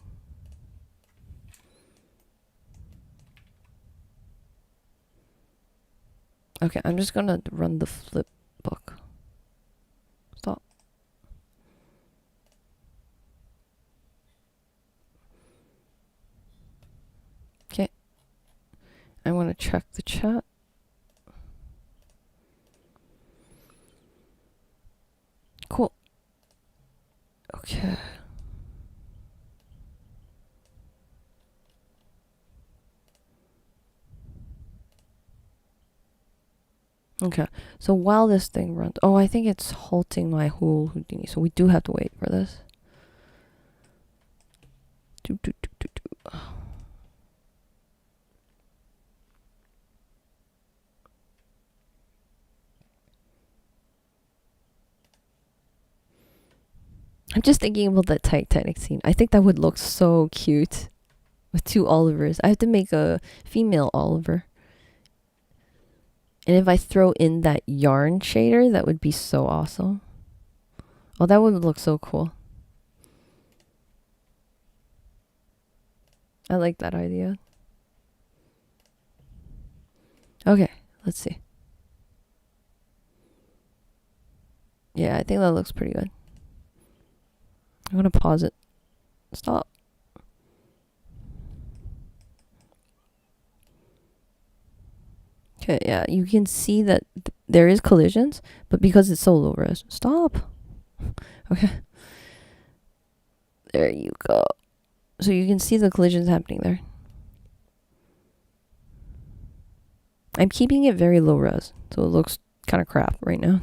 A: Okay, I'm just going to run the flip book. Stop. Okay. I want to check the chat. Cool. Okay. Okay, so while this thing runs, oh, I think it's halting my whole Houdini, so we do have to wait for this. I'm just thinking about that Titanic scene. I think that would look so cute with 2 Olivers. I have to make a female Oliver. And if I throw in that yarn shader, that would be so awesome. Oh, that would look so cool. I like that idea. Okay, let's see. Yeah, I think that looks pretty good. I'm gonna pause it. Stop. Okay, yeah, you can see that there is collisions, but because it's so low res. Stop. Okay. There you go. So you can see the collisions happening there. I'm keeping it very low res, so it looks kind of crap right now.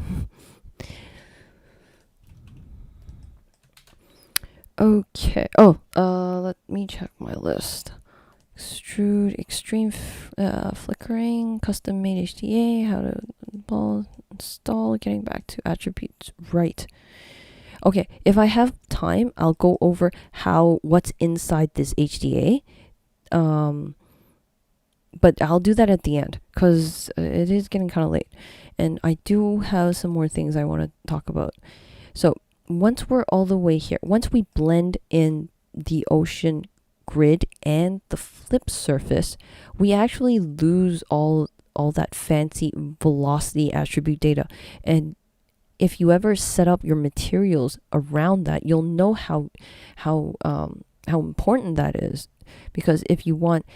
A: Okay. Oh, let me check my list. Extrude, extreme flickering, custom made HDA, how to install, getting back to attributes. Right. Okay, if I have time, I'll go over what's inside this HDA. But I'll do that at the end because it is getting kind of late. And I do have some more things I want to talk about. So once we're all the way here, once we blend in the ocean grid and the flip surface, we actually lose all that fancy velocity attribute data. And if you ever set up your materials around that, you'll know how important that is. Because if you want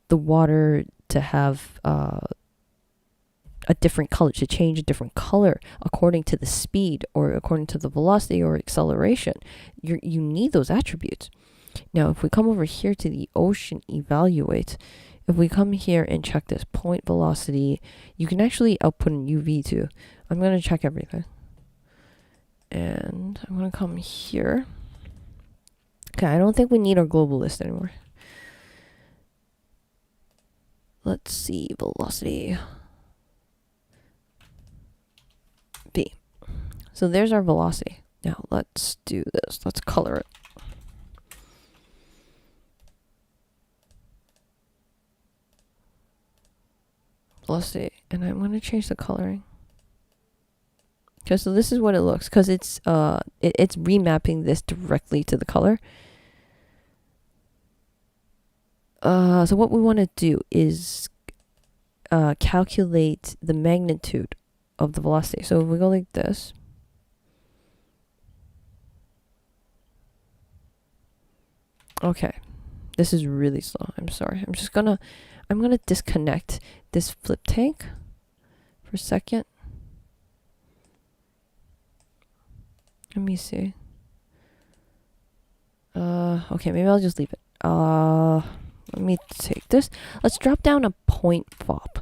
A: the water to have a different color, to change a different color according to the speed or according to the velocity or acceleration, you need those attributes. Now, if we come over here to the ocean evaluate, if we come here and check this point velocity, you can actually output an UV too. I'm going to check everything. And I'm going to come here. Okay, I don't think we need our global list anymore. Let's see, velocity. B. So there's our velocity. Now let's do this. Let's color it. Velocity. And I'm going to change the coloring. Okay, so this is what it looks, because it's remapping this directly to the color. So what we want to do is calculate the magnitude of the velocity. So if we go like this, okay, this is really slow. I'm sorry. I'm gonna disconnect this flip tank for a second. Let me see. Okay, maybe I'll just leave it. Let me take this. Let's drop down a point FOP.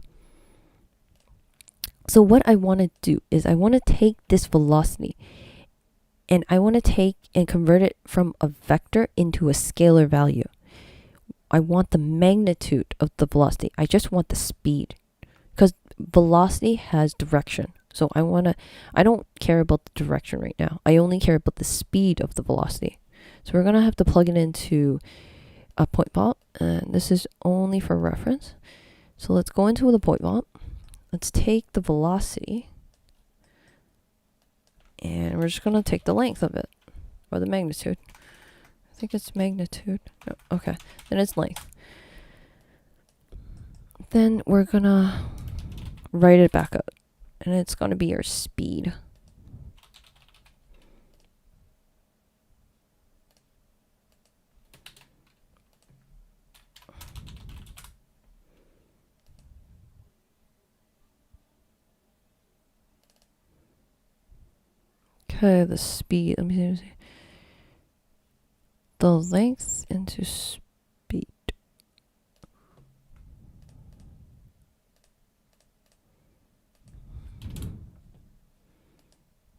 A: So what I want to do is I want to take this velocity and I want to take and convert it from a vector into a scalar value. I want the magnitude of the velocity. I just want the speed, because velocity has direction. So I don't care about the direction right now. I only care about the speed of the velocity. So we're going to have to plug it into a point FOP, and this is only for reference. So let's go into the point FOP. Let's take the velocity, and we're just going to take the length of it, or the magnitude. I think it's magnitude. No, okay, then it's length. Then we're going to write it back up, and it's going to be our speed. Okay, the speed. Let me see. The length into speed.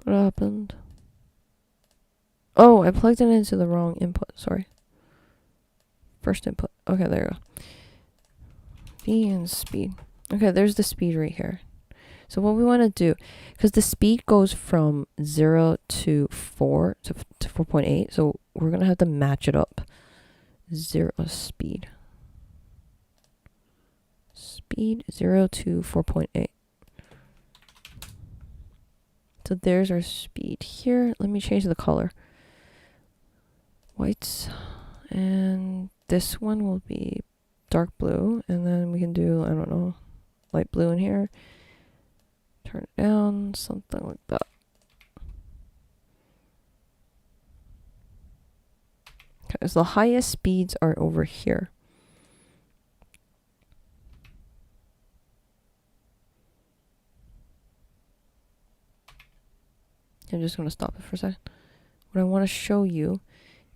A: What happened? Oh, I plugged it into the wrong input. Sorry. First input. Okay, there you go. V and speed. Okay, there's the speed right here. So what we want to do, because the speed goes from 0 to 4 to 4.8, so we're going to have to match it up. 0 speed. Speed 0 to 4.8. So there's our speed here. Let me change the color. Whites. And this one will be dark blue. And then we can do, I don't know, light blue in here. Turn it down, something like that. Okay, so the highest speeds are over here. I'm just going to stop it for a second. What I want to show you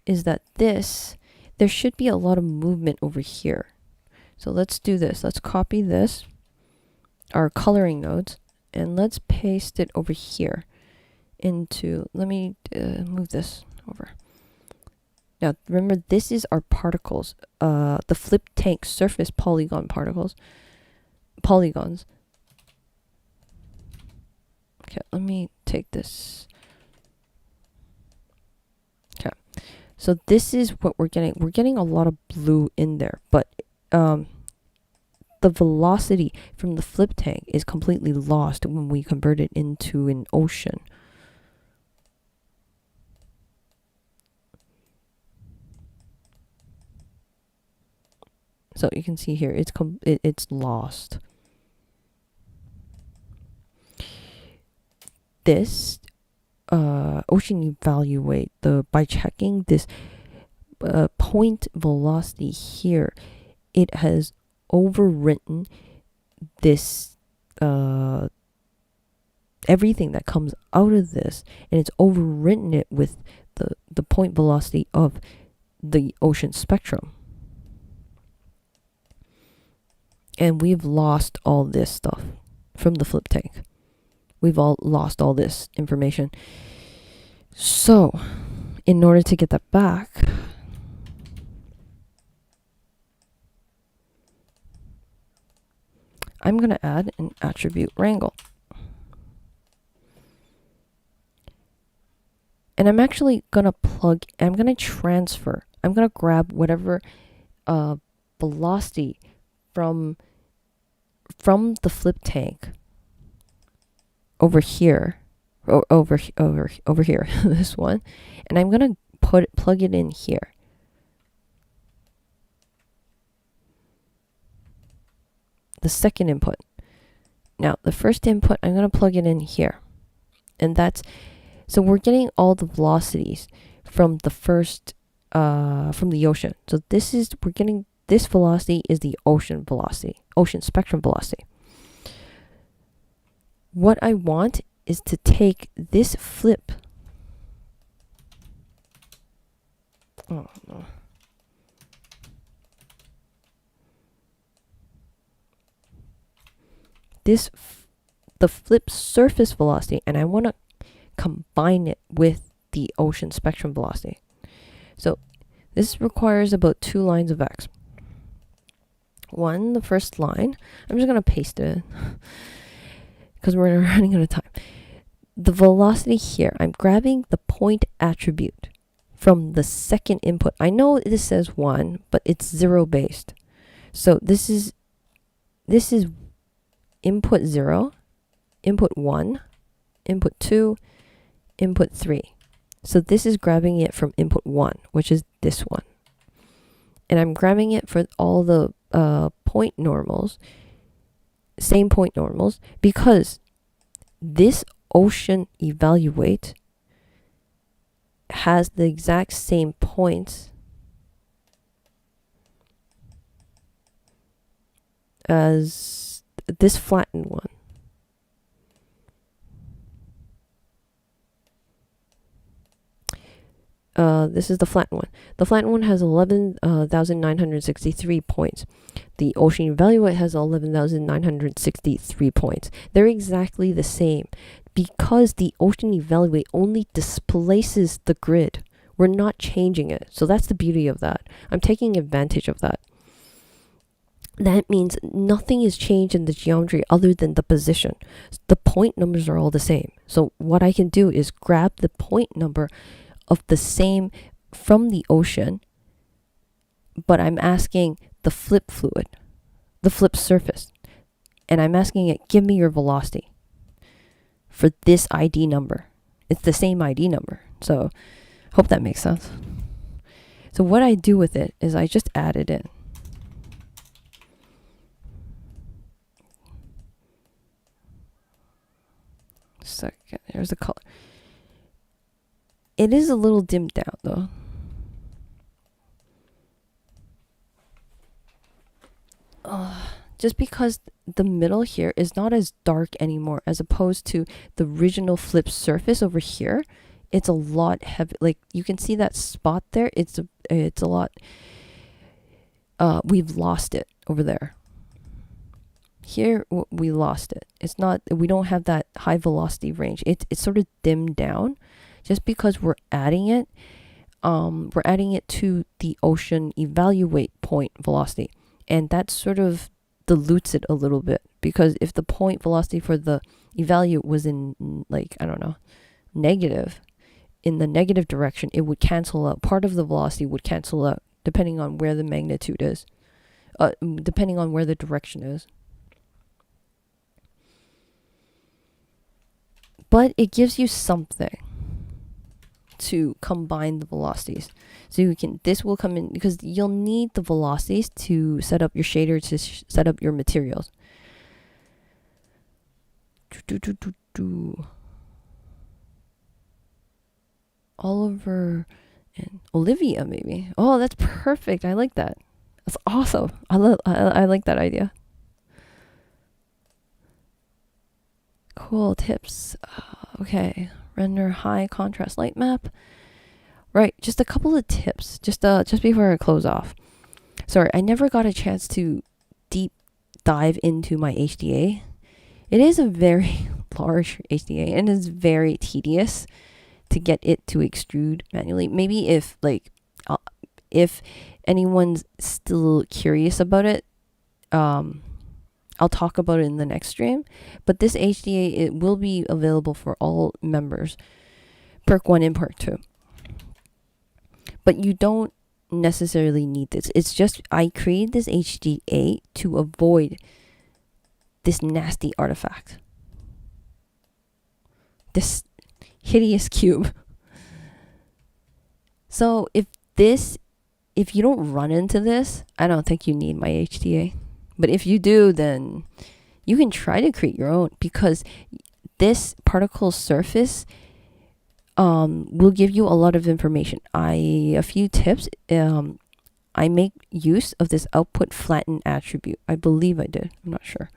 A: is that there should be a lot of movement over here. So let's do this. Let's copy this, our coloring nodes, and let's paste it over here into, let me move this over. Now, remember, this is our particles, the flip tank surface polygons. Okay, let me take this. Okay, so this is what we're getting. We're getting a lot of blue in there, but the velocity from the flip tank is completely lost when we convert it into an ocean. So you can see here, it's lost. This ocean evaluate by checking this point velocity here, it has overwritten this everything that comes out of this, and it's overwritten it with the point velocity of the ocean spectrum. And we've lost all this stuff from the flip tank. We've all lost all this information. So, in order to get that back, I'm going to add an attribute wrangle. And I'm actually going to I'm going to transfer. I'm going to grab whatever velocity from the flip tank over here, over here, this one, and I'm going to plug it in here. The second input. Now, the first input, I'm going to plug it in here. And so we're getting all the velocities from the first, from the ocean. So we're getting, this velocity is the ocean velocity, ocean spectrum velocity. What I want is to take this flip. Oh, no. The flip surface velocity, and I want to combine it with the ocean spectrum velocity. So this requires about 2 lines of x. One, the first line, I'm just going to paste it in because we're running out of time. The velocity here, I'm grabbing the point attribute from the second input. I know this says 1, but it's 0 based. So this is input 0, input 1, input 2, input 3. So this is grabbing it from input 1, which is this one. And I'm grabbing it for all the point normals, same point normals, because this ocean evaluate has the exact same points as this flattened one. This is the flattened one. The flattened one has 11,963 points. The ocean evaluate has 11,963 points. They're exactly the same because the ocean evaluate only displaces the grid. We're not changing it. So that's the beauty of that. I'm taking advantage of that. That means nothing is changed in the geometry other than the position. The point numbers are all the same. So what I can do is grab the point number of the same from the ocean, but I'm asking the flip fluid, the flip surface, and I'm asking it, give me your velocity for this ID number. It's the same ID number. So hope that makes sense. So what I do with it is I just add it in. Second, here's the color. It is a little dimmed down though. Just because the middle here is not as dark anymore as opposed to the original flip surface over here. It's a lot heavy. Like you can see that spot there. It's a lot. We've lost it over there. Here we lost it. It's not. We don't have that high velocity range. It's sort of dimmed down. Just because we're adding it to the ocean evaluate point velocity, and that sort of dilutes it a little bit, because if the point velocity for the evaluate was in, like, I don't know, negative, in the negative direction, it would cancel out. Part of the velocity would cancel out depending on where the magnitude is, depending on where the direction is. But it gives you something to combine the velocities. So you can, this will come in because you'll need the velocities to set up your shader, to set up your materials. Oliver and Olivia, maybe. Oh, that's perfect. I like that. That's awesome. I like that idea. Cool tips. Okay, render high contrast light map. Right, just a couple of tips. Just before I close off. Sorry, I never got a chance to deep dive into my HDA. It is a very large HDA and it's very tedious to get it to extrude manually. Maybe if anyone's still curious about it, I'll talk about it in the next stream. But this HDA, it will be available for all members, Perk 1 and Perk 2. But you don't necessarily need this. It's just I created this HDA to avoid this nasty artifact. This hideous cube. So if you don't run into this, I don't think you need my HDA. But if you do, then you can try to create your own, because this particle surface will give you a lot of information. A few tips. I make use of this output flatten attribute. I believe I did. I'm not sure.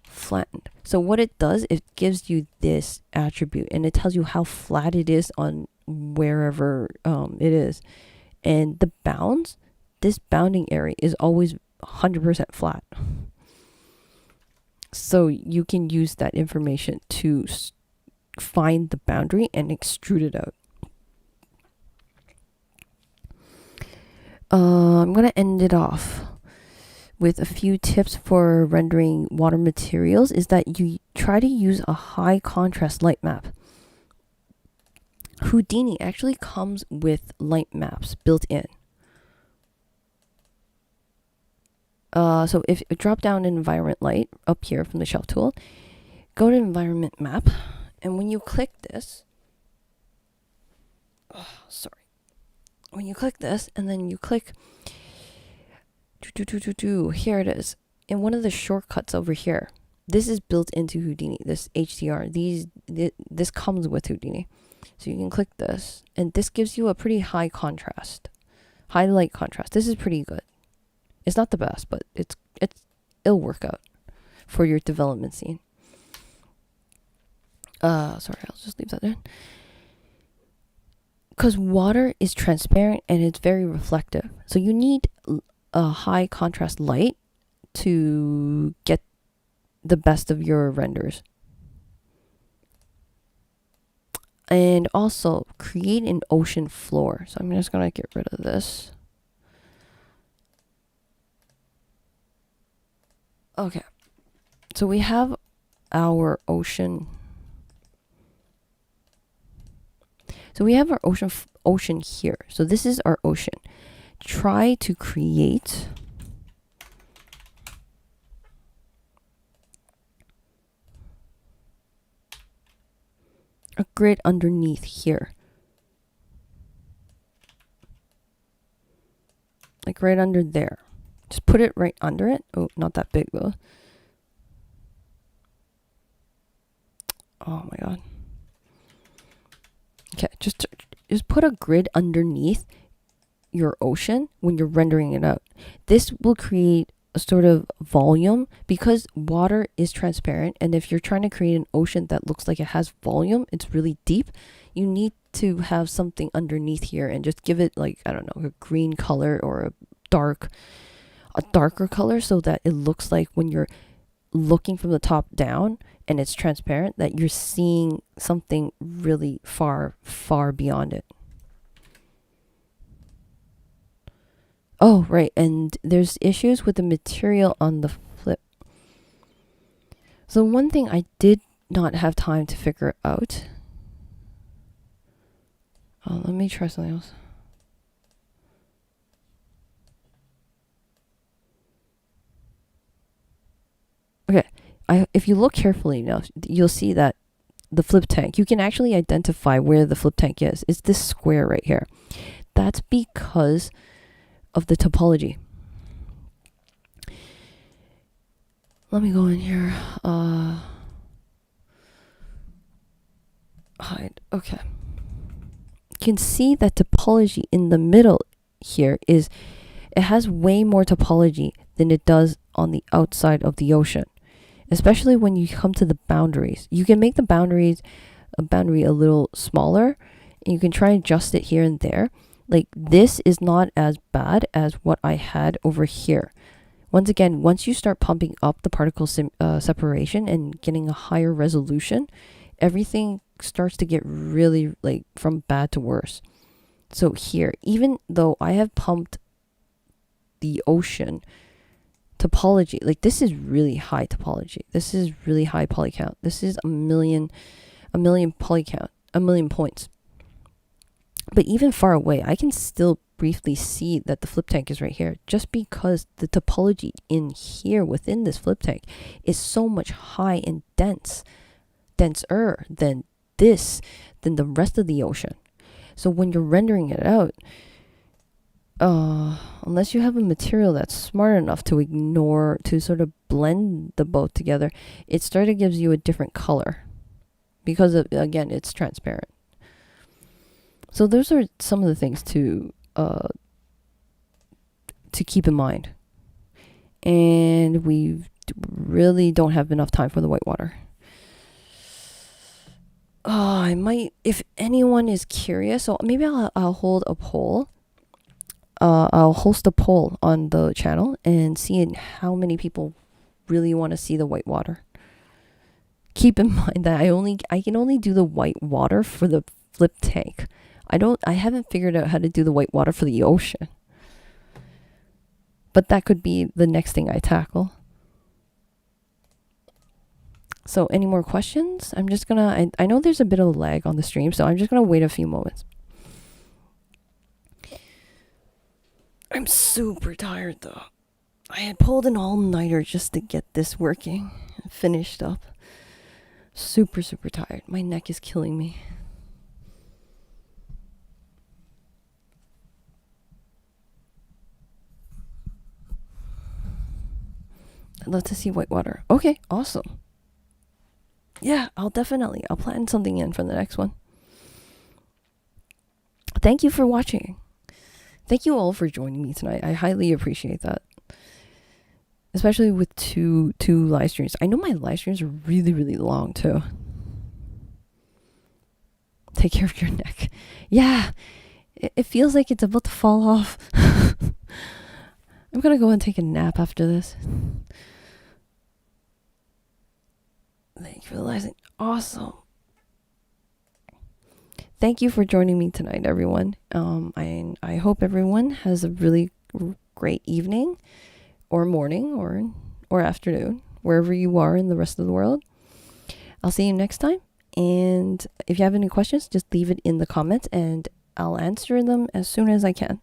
A: Flattened. So what it does, it gives you this attribute and it tells you how flat it is on wherever it is. And the bounds, this bounding area is always 100% flat. So you can use that information to find the boundary and extrude it out. I'm going to end it off with a few tips for rendering water materials. Is that you try to use a high contrast light map. Houdini actually comes with light maps built in. So if you drop down an environment light up here from the shelf tool, go to environment map, and when you click this, when you click this and then you click here it is in one of the shortcuts over here. This is built into Houdini, this HDR. This comes with Houdini. So you can click this and this gives you a pretty high contrast, high light contrast. This is pretty good. It's not the best, but it'll work out for your development scene. Sorry, I'll just leave that there. Because water is transparent and it's very reflective. So you need a high contrast light to get the best of your renders. And also create an ocean floor. So I'm just going to get rid of this. Okay. So we have our ocean. So we have our ocean here. So this is our ocean. Try to create a grid underneath here. Like right under there. Just put it right under it. Oh, not that big though. Oh my god. Okay, just put a grid underneath your ocean when you're rendering it out. This will create a sort of volume because water is transparent, and if you're trying to create an ocean that looks like it has volume, it's really deep, you need to have something underneath here and just give it like, I don't know, a green color or a darker color so that it looks like when you're looking from the top down and it's transparent that you're seeing something really far beyond it. Oh, right, and there's issues with the material on the flip. So one thing I did not have time to figure out. Oh, let me try something else. Okay, if you look carefully now, you'll see that the flip tank, you can actually identify where the flip tank is. It's this square right here. That's because of the topology. Let me go in here. hide. Okay. You can see that topology in the middle here is, it has way more topology than it does on the outside of the ocean. Especially when you come to the boundaries. You can make the boundary a little smaller, and you can try and adjust it here and there. Like, this is not as bad as what I had over here. Once again, once you start pumping up the particle separation and getting a higher resolution, everything starts to get really, like, from bad to worse. So here, even though I have pumped the ocean topology, like, this is really high topology. This is really high poly count. This is a million poly count, a million points. But even far away, I can still briefly see that the flip tank is right here, just because the topology in here within this flip tank is so much high and denser than the rest of the ocean. So when you're rendering it out, unless you have a material that's smart enough to sort of blend the both together, it sort of gives you a different color because of, again, it's transparent. So those are some of the things to keep in mind. And we really don't have enough time for the whitewater. I might, if anyone is curious, so maybe I'll hold a poll. I'll host a poll on the channel and see how many people really want to see the whitewater. Keep in mind that I can only do the whitewater for the flip tank. I haven't figured out how to do the whitewater for the ocean. But that could be the next thing I tackle. So any more questions? I'm just gonna, I know there's a bit of lag on the stream, so I'm just gonna wait a few moments. I'm super tired though. I had pulled an all-nighter just to get this working and finished up. Super tired. My neck is killing me. I'd love to see whitewater. Okay, awesome. Yeah, I'll plan something in for the next one. Thank you for watching. Thank you all for joining me tonight. I highly appreciate that. Especially with two live streams. I know my live streams are really long too. Take care of your neck. Yeah, it feels like it's about to fall off. I'm gonna go and take a nap after this. Thank you for the live stream. Awesome. Thank you for joining me tonight, everyone. I hope everyone has a really great evening or morning or afternoon, wherever you are in the rest of the world. I'll see you next time. And if you have any questions, just leave it in the comments and I'll answer them as soon as I can.